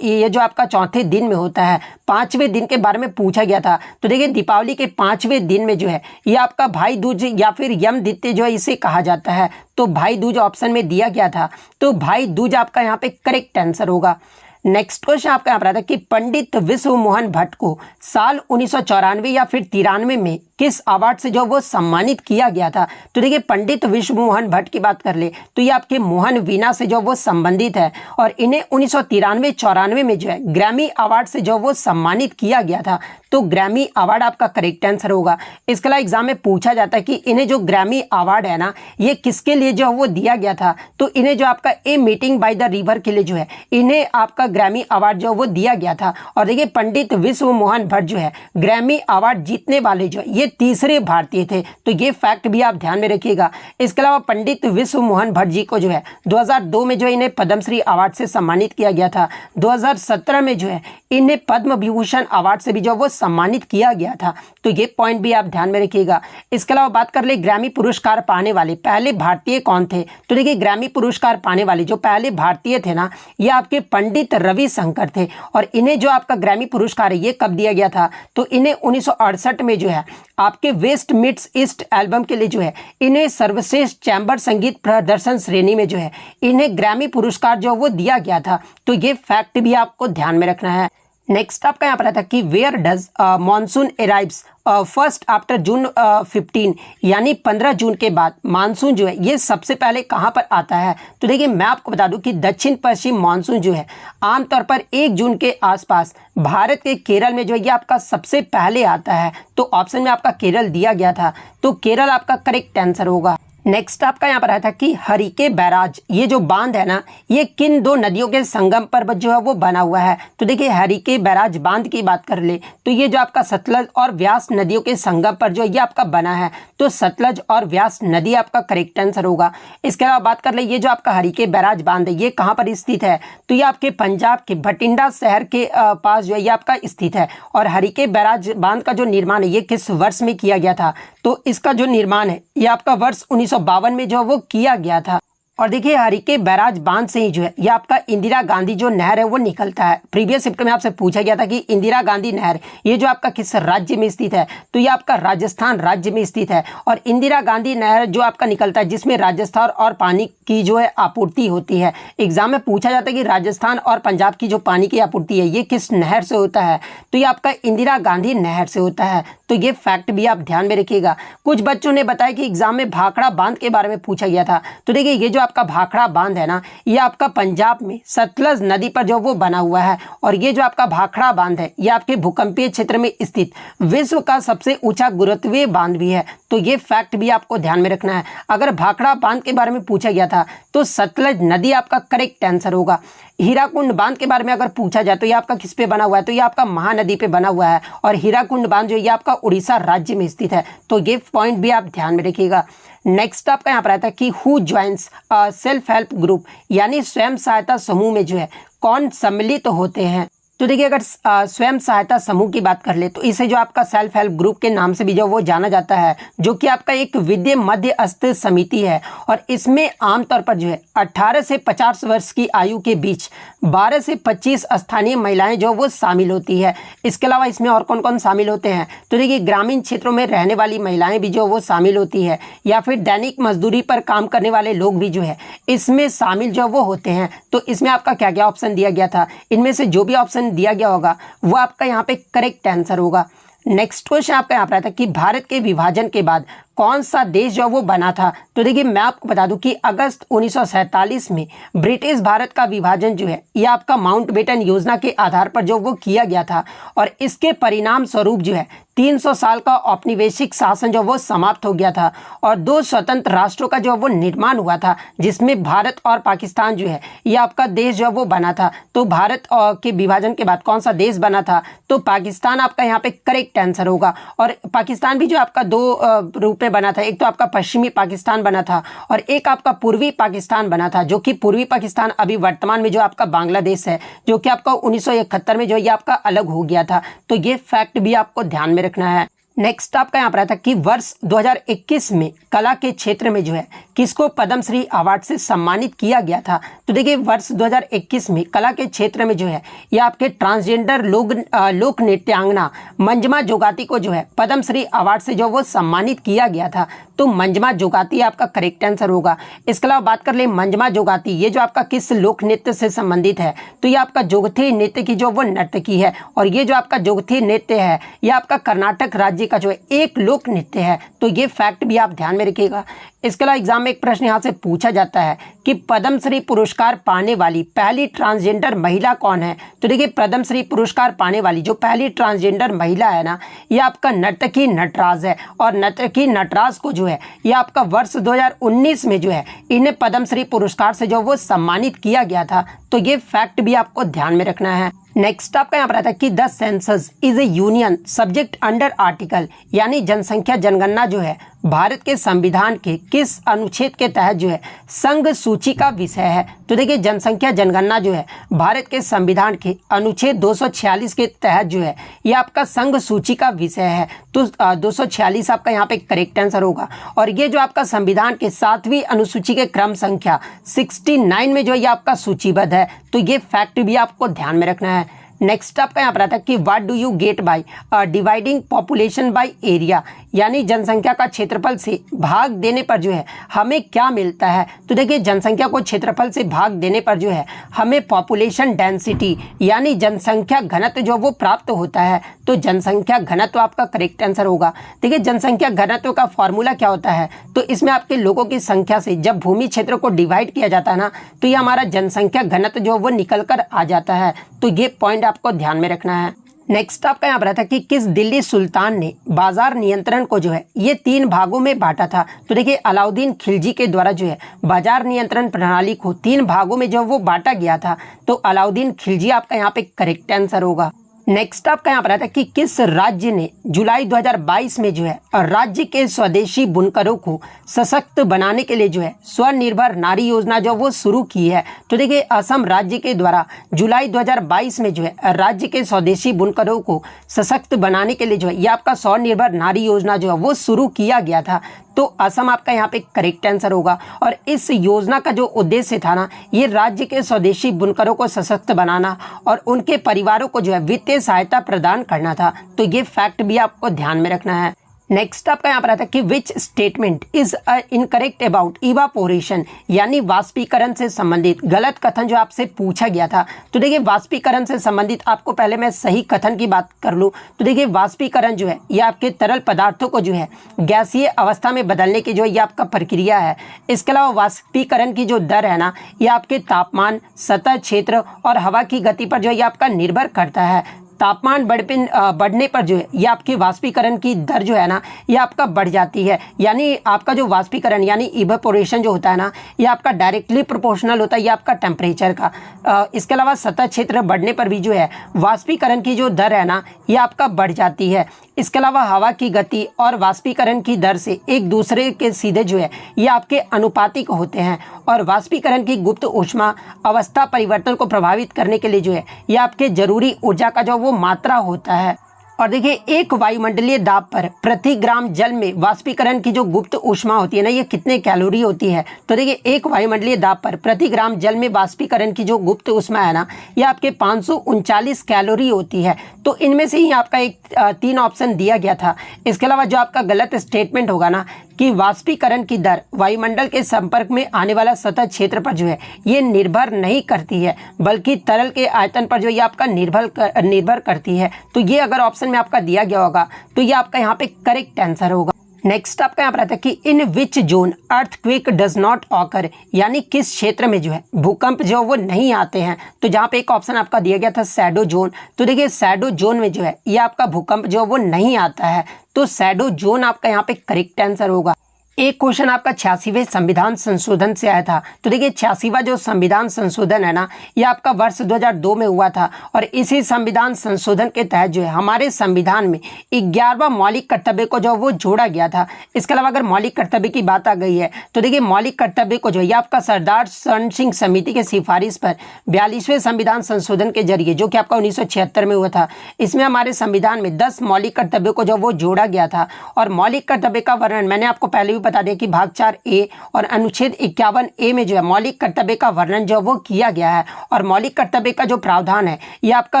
ये जो आपका चौथे दिन में होता है। 5वें दिन के बारे में पूछा गया था। तो देखिए दीपावली के 5वें दिन में जो है ये आपका भाई दूज या फिर यम द्वितीया जो है इसे कहा जाता है। तो भाई दूज ऑप्शन में दिया गया था, तो भाई दूज आपका यहाँ पे करेक्ट आंसर होगा। नेक्स्ट क्वेश्चन आपका यहाँ पर आता है कि पंडित विश्व मोहन भट्ट को साल 1994 या फिर 93 में किस अवार्ड से जो वो सम्मानित किया गया था। तो देखिए पंडित विश्व मोहन भट्ट की बात कर ले तो ये आपके मोहन वीणा से जो वो संबंधित है, और इन्हें 1993-94 में जो है ग्रैमी अवार्ड से जो वो सम्मानित किया गया था। तो ग्रैमी अवार्ड आपका करेक्ट आंसर होगा। इसके अलावा एग्जाम में पूछा जाता है कि इन्हें जो ग्रैमी अवार्ड है ना, ये किसके लिए जो वो दिया गया था। तो इन्हें जो आपका a meeting by the river के लिए जो है इन्हें आपका ग्रैमी अवार्ड जो वो दिया गया था। और देखिए पंडित विश्व मोहन भट्ट जो है ग्रैमी अवार्ड जीतने वाले जो ये तीसरे भारतीय थे। तो ये फैक्ट भी आप ध्यान में रखिएगा। इसके अलावा पंडित विश्व मोहन भट्ट जी को जो है 2002 में जो इन्हें पद्मश्री अवार्ड से सम्मानित किया गया था। 2017 में जो है इन्हें पद्म विभूषण अवार्ड से भी जो वो सम्मानित किया गया था। तो ये पॉइंट भी आप ध्यान में रखिएगा। इसके अलावा बात कर ले ग्रैमी पुरस्कार पाने वाले पहले भारतीय कौन थे। तो देखिए ग्रैमी पुरस्कार पाने वाले जो पहले भारतीय थे ना, ये आपके पंडित रविशंकर थे। और इन्हें जो आपका ग्रैमी पुरस्कार है ये कब दिया गया था। तो इन्हें 1968 में जो है आपके वेस्ट मीट्स ईस्ट एल्बम के लिए जो है इन्हें सर्वश्रेष्ठ चैम्बर संगीत प्रदर्शन श्रेणी में जो है इन्हें ग्रैमी पुरस्कार जो वो दिया गया था। तो ये फैक्ट भी आपको ध्यान में रखना है। नेक्स्ट आपका यहाँ पर आता है कि where does monsoon arrives first after June 15, यानी 15 जून के बाद मानसून जो है ये सबसे पहले कहाँ पर आता है। तो देखिए मैं आपको बता दूं कि दक्षिण पश्चिम मानसून जो है आमतौर पर 1 जून के आसपास भारत के केरल में जो है ये आपका सबसे पहले आता है। तो ऑप्शन में आपका केरल दिया गया था, तो केरल आपका करेक्ट आंसर होगा। नेक्स्ट आपका यहाँ पर आया था कि हरिके बैराज ये जो बांध है ना, ये किन 2 नदियों के संगम पर जो है वो बना हुआ है। तो देखिए हरिके बैराज बांध की बात कर ले तो ये जो आपका सतलज और व्यास नदियों के संगम पर जो ये आपका बना है। तो सतलज और व्यास नदी आपका करेक्ट आंसर होगा। इसके अलावा बात कर ले ये जो आपका हरिके बैराज बांध है ये कहाँ पर स्थित है। तो ये आपके पंजाब के भटिंडा शहर के पास जो है ये आपका स्थित है। और हरिके बैराज बांध का जो निर्माण है ये किस वर्ष में किया गया था। तो इसका जो निर्माण है ये आपका वर्ष 1952 में जो वो किया गया था। और देखिए हरिके बैराज बांध से ही जो है ये आपका इंदिरा गांधी जो नहर है वो निकलता है। प्रीवियस शिफ्ट में आपसे पूछा गया था कि इंदिरा गांधी नहर ये जो आपका किस राज्य में स्थित है, तो ये आपका राजस्थान राज्य में स्थित है। और इंदिरा गांधी नहर जो आपका निकलता है जिसमें राजस्थान और पानी की जो है आपूर्ति होती है। एग्जाम में पूछा जाता है कि राजस्थान और पंजाब की जो पानी की आपूर्ति है ये किस नहर से होता है, तो ये आपका इंदिरा गांधी नहर से होता है। तो ये फैक्ट भी आप ध्यान में रखिएगा। कुछ बच्चों ने बताया कि एग्जाम में भाखड़ा बांध के बारे में पूछा गया था। तो देखिए ये जो आपका भाखड़ा बांध है ना, ये आपका पंजाब में सतलज नदी पर जो वो बना हुआ है। और ये जो आपका भाखड़ा बांध है ये आपके भूकंपीय क्षेत्र में स्थित विश्व का सबसे ऊंचा गुरुत्वीय बांध भी है। तो ये फैक्ट भी आपको ध्यान में रखना है। अगर भाखड़ा बांध के बारे में पूछा गया था तो सतलज नदी आपका करेक्ट आंसर होगा। हीराकुंड बांध के बारे में अगर पूछा जाए तो ये आपका किस पे बना हुआ है, तो ये आपका महानदी पे बना हुआ है। और हीराकुंड बांध जो ये आपका उड़ीसा राज्य में स्थित है। तो ये पॉइंट भी आप ध्यान में रखिएगा। नेक्स्ट आपका यहाँ पर आता है कि who joins self help group, यानी स्वयं सहायता समूह में जो है कौन सम्मिलित होते हैं। तो देखिए अगर स्वयं सहायता समूह की बात कर ले तो इसे जो आपका सेल्फ हेल्प ग्रुप के नाम से भी जो वो जाना जाता है, जो कि आपका एक विद्या मध्यस्थ समिति है। और इसमें आमतौर पर जो है 18 से 50 वर्ष की आयु के बीच 12 से 25 स्थानीय महिलाएं जो वो शामिल होती है। इसके अलावा इसमें और कौन कौन शामिल होते हैं, तो देखिए ग्रामीण क्षेत्रों में रहने वाली महिलाएं भी जो वो शामिल होती है, या फिर दैनिक मजदूरी पर काम करने वाले लोग भी जो है इसमें शामिल जो वो होते हैं। तो इसमें आपका क्या क्या ऑप्शन दिया गया था, इनमें से जो भी ऑप्शन दिया गया होगा वो आपका यहाँ पे करेक्ट आंसर होगा। नेक्स्ट क्वेश्चन आपका यहाँ पर आता है कि भारत के विभाजन के बाद कौन सा देश जो वो बना था। तो देखिए मैं आपको बता दूं कि अगस्त 1947 में ब्रिटिश भारत का विभाजन जो है ये आपका माउंटबेटन योजना के आधार पर जो वो किया गया था। और इसके परिणाम स्वरूप जो है 300 साल का औपनिवेशिक शासन जो वो समाप्त हो गया था और 2 स्वतंत्र राष्ट्रों का जो वो निर्माण हुआ था, जिसमें भारत और पाकिस्तान जो है ये आपका देश जो वो बना था। तो भारत के विभाजन के बाद कौन सा देश बना था, तो पाकिस्तान आपका यहाँ पे करेक्ट आंसर होगा। और पाकिस्तान भी जो आपका 2 रूप में बना था, एक तो आपका पश्चिमी पाकिस्तान बना था और एक आपका पूर्वी पाकिस्तान बना था, जो कि पूर्वी पाकिस्तान अभी वर्तमान में जो आपका बांग्लादेश है, जो कि आपका 1971 में जो ये आपका अलग हो गया था। तो ये फैक्ट भी आपको ध्यान में रखना है। नेक्स्ट आपका यहाँ पर आता है कि वर्ष 2021 में कला के क्षेत्र में जो है किसको पद्मश्री अवार्ड से सम्मानित किया गया था। तो देखिए वर्ष 2021 में कला के क्षेत्र में जो है ये आपके ट्रांसजेंडर लोक नृत्यांगना मंजमा जोगाती को जो है पद्मश्री अवार्ड से जो वो सम्मानित किया गया था। तो मंजमा जोगाती आपका करेक्ट आंसर होगा। इसके अलावा बात कर ले मंजमा जोगाती ये जो आपका किस लोक नृत्य से संबंधित है, तो ये आपका जोगथी नृत्य की जो वो नर्तकी है। और ये जो आपका जोगथी नृत्य है ये आपका कर्नाटक राज्य का जो है एक लोक नृत्य है। तो ये फैक्ट भी आप ध्यान में रखिएगा। इसके अलावा एग्जाम में एक प्रश्न यहाँ से पूछा जाता है कि पद्मश्री पुरस्कार पाने वाली पहली ट्रांसजेंडर महिला कौन है। तो देखिए पद्मश्री पुरस्कार पाने वाली जो पहली ट्रांसजेंडर महिला है ना, ये आपका नर्तकी नटराज है। और नर्तकी नटराज को जो है ये आपका वर्ष 2019 में जो है इन्हें पद्मश्री पुरस्कार से जो वो सम्मानित किया गया था। तो ये फैक्ट भी आपको ध्यान में रखना है। नेक्स्ट आपका यहाँ पर आता है कि the census is A union subject under article, यानी जनसंख्या जनगणना जो है भारत के संविधान के किस अनुच्छेद के तहत जो है संघ सूची का विषय है। तो देखिए जनसंख्या जनगणना जो है भारत के संविधान के अनुच्छेद 246 के तहत जो है ये आपका संघ सूची का विषय है। तो 246 आपका यहाँ पे करेक्ट आंसर होगा। और ये जो आपका संविधान के 7वीं अनुसूची के क्रम संख्या 69 में जो ये आपका सूचीबद्ध है। तो ये फैक्ट भी आपको ध्यान में रखना है। नेक्स्ट आपका यहाँ पर आता है कि what do you get by dividing population by area, यानी जनसंख्या का क्षेत्रफल से भाग देने पर जो है हमें क्या मिलता है। तो देखिए जनसंख्या को क्षेत्रफल से भाग देने पर जो है हमें पॉपुलेशन डेंसिटी यानी जनसंख्या घनत्व जो वो प्राप्त होता है। तो जनसंख्या घनत्व आपका करेक्ट आंसर होगा। देखिए जनसंख्या घनत्व का फॉर्मूला क्या होता है, तो इसमें आपके लोगों की संख्या से जब भूमि क्षेत्र को डिवाइड किया जाता है ना, तो ये हमारा जनसंख्या घनत्व जो वो निकल कर आ जाता है। तो ये पॉइंट आपको ध्यान में रखना है। नेक्स्ट आपका यहाँ पर आता है कि किस दिल्ली सुल्तान ने बाजार नियंत्रण को जो है ये 3 भागों में बांटा था। तो देखिए अलाउद्दीन खिलजी के द्वारा जो है बाजार नियंत्रण प्रणाली को 3 भागों में जो वो बांटा गया था। तो अलाउद्दीन खिलजी आपका यहाँ पे करेक्ट आंसर होगा। नेक्स्ट आपका यहाँ पर आता है कि किस राज्य ने जुलाई 2022 में जो है राज्य के स्वदेशी बुनकरों को सशक्त बनाने के लिए जो है स्वनिर्भर नारी योजना जो वो शुरू की है। तो देखिए असम राज्य के द्वारा जुलाई 2022 में जो है राज्य के स्वदेशी बुनकरों को सशक्त बनाने के लिए जो है ये आपका स्वनिर्भर नारी योजना जो है वो शुरू किया गया था। तो असम आपका यहाँ पे करेक्ट आंसर होगा। और इस योजना का जो उद्देश्य था ना, ये राज्य के स्वदेशी बुनकरों को सशक्त बनाना और उनके परिवारों को जो है वित्तीय सहायता प्रदान करना था। तो ये फैक्ट भी आपको ध्यान में रखना है। नेक्स्ट आपका यहाँ पर आता है कि which statement is incorrect about evaporation, यानी वाष्पीकरण से संबंधित गलत कथन जो आपसे पूछा गया था। तो देखिए वाष्पीकरण से संबंधित आपको पहले मैं सही कथन की बात कर लूँ तो देखिए वाष्पीकरण जो है ये आपके तरल पदार्थों को जो है गैसीय अवस्था में बदलने की जो ये आपका प्रक्रिया है। इसके अलावा वाष्पीकरण की जो दर है ना, ये आपके तापमान, सतह क्षेत्र और हवा की गति पर जो ये आपका निर्भर करता है। तापमान बढ़ने पर जो है ये आपकी वाष्पीकरण की दर जो है ना ये आपका बढ़ जाती है, यानी आपका जो वाष्पीकरण यानी इवेपोरेशन जो होता है ना ये आपका डायरेक्टली प्रोपोर्शनल होता है ये आपका टेम्परेचर का। इसके अलावा सतह क्षेत्र बढ़ने पर भी जो है वाष्पीकरण की जो दर है ना ये आपका बढ़ जाती है। इसके अलावा हवा की गति और वाष्पीकरण की दर से एक दूसरे के सीधे जो है ये आपके अनुपातिक होते हैं और वाष्पीकरण की गुप्त ऊष्मा अवस्था परिवर्तन को प्रभावित करने के लिए जो है ये आपके जरूरी ऊर्जा का जो वो मात्रा होता है। और देखिए एक वायुमंडलीय दाब पर प्रति ग्राम जल में वाष्पीकरण की जो गुप्त ऊष्मा होती है ना ये कितने कैलोरी होती है। तो देखिए एक वायुमंडलीय दाब पर प्रति ग्राम जल में वाष्पीकरण की जो गुप्त ऊष्मा है ना ये आपके 539 कैलोरी होती है। तो इनमें से ही आपका एक 3 ऑप्शन दिया गया था। इसके अलावा जो आपका गलत स्टेटमेंट होगा ना कि वाष्पीकरण की दर वायुमंडल के संपर्क में आने वाला सतह क्षेत्र पर जो है ये निर्भर नहीं करती है, बल्कि तरल के आयतन पर जो ये आपका निर्भर करती है। तो ये अगर ऑप्शन में आपका दिया गया होगा तो ये आपका यहाँ पे करेक्ट आंसर होगा। नेक्स्ट आपका यहाँ पर आता है कि in which zone earthquake does not occur, यानी किस क्षेत्र में जो है भूकंप जो वो नहीं आते हैं। तो जहाँ पे एक ऑप्शन आपका दिया गया था शैडो जोन, तो देखिए शैडो जोन में जो है ये आपका भूकंप जो वो नहीं आता है। तो शैडो जोन आपका यहाँ पे करेक्ट आंसर होगा। एक क्वेश्चन आपका 86वें संविधान संशोधन से आया था। तो देखिए 86वां जो संविधान संशोधन है ना ये आपका वर्ष 2002 में हुआ था और इसी संविधान संशोधन के तहत जो है हमारे संविधान में 11वां मौलिक कर्तव्य को जो वो जोड़ा गया था। इसके अलावा अगर मौलिक कर्तव्य की बात आ गई है तो देखिए मौलिक कर्तव्य को जो है आपका सरदार शरण सिंह समिति के सिफारिश पर 42वें संविधान संशोधन के जरिए जो कि आपका 1976 में हुआ था, इसमें हमारे संविधान में 10 मौलिक कर्तव्यों को जो वो जोड़ा गया था। और मौलिक कर्तव्य का वर्णन मैंने आपको पहले बता दें कि भाग 4A और अनुच्छेद 51A में जो है मौलिक कर्तव्य का वर्णन जो वो किया गया है। और मौलिक कर्तव्य का जो प्रावधान है ये आपका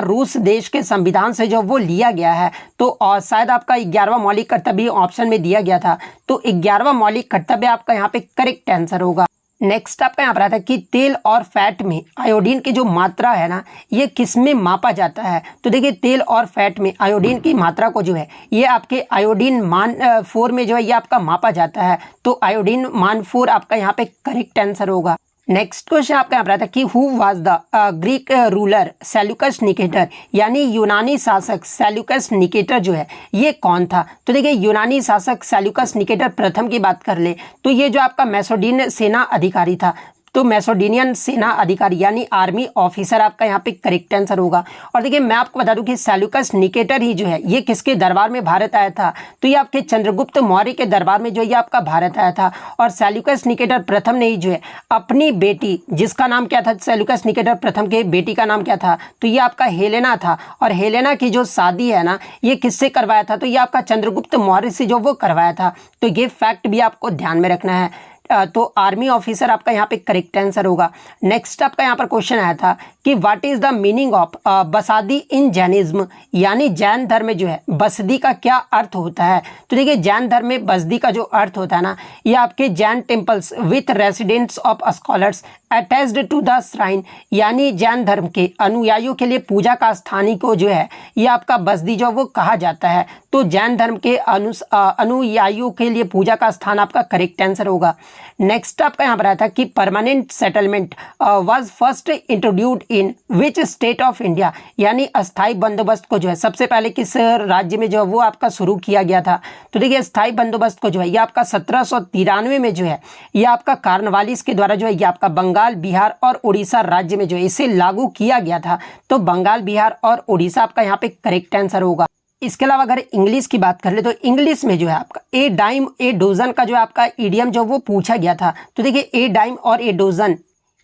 रूस देश के संविधान से जो वो लिया गया है। तो और शायद आपका 11वां मौलिक कर्तव्य ऑप्शन में दिया गया था, तो 11वां मौलिक कर्तव्य आपका यहाँ पे करेक्ट आंसर होगा। नेक्स्ट आपका यहाँ पर आता है कि तेल और फैट में आयोडीन की जो मात्रा है ना ये किस में मापा जाता है। तो देखिए तेल और फैट में आयोडीन की मात्रा को जो है ये आपके आयोडीन मान 4 में जो है ये आपका मापा जाता है। तो आयोडीन मान 4 आपका यहाँ पे करेक्ट आंसर होगा। नेक्स्ट क्वेश्चन आपका यहाँ पर आता है कि who was the Greek ruler Seleucus Nicator, यानी यूनानी शासक सेल्यूकस निकेटर जो है ये कौन था। तो देखिए यूनानी शासक सेल्यूकस निकेटर प्रथम की बात कर ले तो ये जो आपका मैसोडीन सेना अधिकारी था। तो मैसोडिनियन सेना अधिकारी यानी आर्मी ऑफिसर आपका यहाँ पे करेक्ट आंसर होगा। और देखिए मैं आपको बता दूं कि सेल्यूकस निकेटर ही जो है ये किसके दरबार में भारत आया था। तो ये आपके चंद्रगुप्त मौर्य के दरबार में जो ये आपका भारत आया था। और सेल्यूकस निकेटर प्रथम ने ही जो है अपनी बेटी, जिसका नाम क्या था, सेल्यूकस निकेटर प्रथम के बेटी का नाम क्या था, तो ये आपका हेलेना था। और हेलेना की जो शादी है ना ये किससे करवाया था, तो ये आपका चंद्रगुप्त मौर्य से जो वो करवाया था। तो ये फैक्ट भी आपको ध्यान में रखना है। तो आर्मी ऑफिसर आपका यहाँ पे करेक्ट आंसर होगा। नेक्स्ट आपका यहाँ पर क्वेश्चन आया था कि what is the meaning of Basadi in Jainism, यानी जैन धर्म में जो है बसदी का क्या अर्थ होता है। तो देखिए जैन धर्म में बसदी का जो अर्थ होता है ना ये आपके Jain temples with residents of scholars attached to the shrine, यानी जैन धर्म के अनुयायियों के लिए पूजा का स्थानी को जो है ये आपका बसदी जो वो कहा जाता है। तो जैन धर्म के अनुयायियों के लिए पूजा का स्थान आपका करेक्ट आंसर होगा। नेक्स्ट आपका यहाँ पर आया था कि permanent settlement was first introduced in which state of India, यानी अस्थाई बंदोबस्त को जो है सबसे पहले किस राज्य में जो है वो आपका शुरू किया गया था। तो देखिए अस्थाई बंदोबस्त को जो है ये आपका 1793 में जो है ये आपका कार्नवालिस के द्वारा जो है ये आपका बंगाल बंगाल, बिहार और उड़ीसा राज्य में जो है इसे लागू किया गया था। तो बंगाल, बिहार और उड़ीसा आपका यहाँ पे करेक्ट आंसर होगा। इसके अलावा अगर इंग्लिश की बात कर ले तो इंग्लिश में जो है आपका ए डाइम ए डोजन का जो आपका इडियम जो वो पूछा गया था। तो देखिए ए डाइम और ए डोजन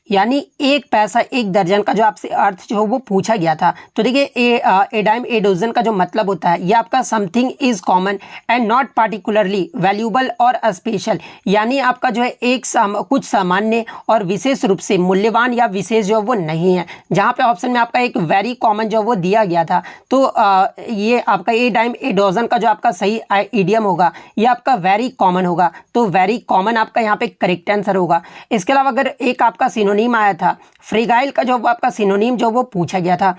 यानी एक पैसा एक दर्जन का जो आपसे अर्थ जो वो पूछा गया था। तो देखिए ए डाइम ए डोजन का जो मतलब होता है ये आपका something is common and not particularly valuable और स्पेशल, यानी आपका जो है कुछ सामान्य और विशेष रूप से मूल्यवान या विशेष जो वो नहीं है। जहाँ पे ऑप्शन में आपका एक वेरी कॉमन जो वो दिया गया था, तो ये आपका ए डाइम ए डोजन का जो आपका सही इडियम होगा ये आपका वेरी कॉमन होगा। तो वेरी कॉमन आपका यहाँ पे करेक्ट आंसर होगा। इसके अलावा अगर एक आपका सिनोनिम आया था फ्रेगाइल का जो आपका सिनोनिम जो वो पूछा गया था,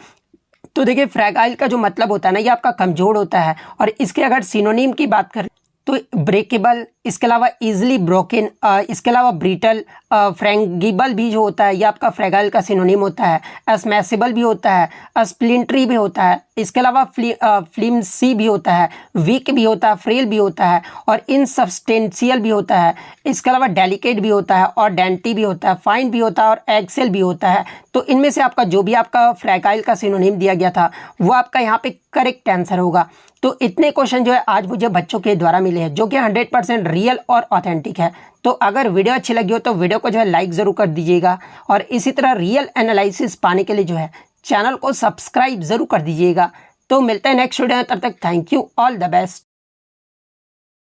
तो देखिए फ्रेगाइल का जो मतलब होता है ना ये आपका कमजोर होता है। और इसके अगर सिनोनिम की बात करें तो ब्रेकेबल, इसके अलावा इजिली ब्रोकन, इसके अलावा ब्रिटल, फ्रेंगिबल भी जो होता है ये आपका फ्रेगाइल का सिनोनिम होता है। स्मैशेबल भी होता है, स्प्लिंटरी भी होता है, इसके अलावा फ्लिमसी भी होता है, वीक भी होता है, फ्रेल भी होता है और इनसब्सटेंशियल भी होता है। इसके अलावा डेलिकेट भी होता है और डेंटी भी होता है, फाइन भी होता है और एक्सेल भी होता है। तो इनमें से आपका जो भी आपका फ्रेगाइल का सिनोनिम दिया गया था वो आपका यहाँ पे करेक्ट आंसर होगा। तो इतने क्वेश्चन जो है आज मुझे बच्चों के द्वारा मिले हैं जो कि 100% रियल और ऑथेंटिक है। तो अगर वीडियो अच्छी लगी हो तो वीडियो को जो है लाइक ज़रूर कर दीजिएगा और इसी तरह रियल एनालिसिस पाने के लिए जो है चैनल को सब्सक्राइब ज़रूर कर दीजिएगा। तो मिलते हैं नेक्स्ट वीडियो में, तब तक thank you, all the best.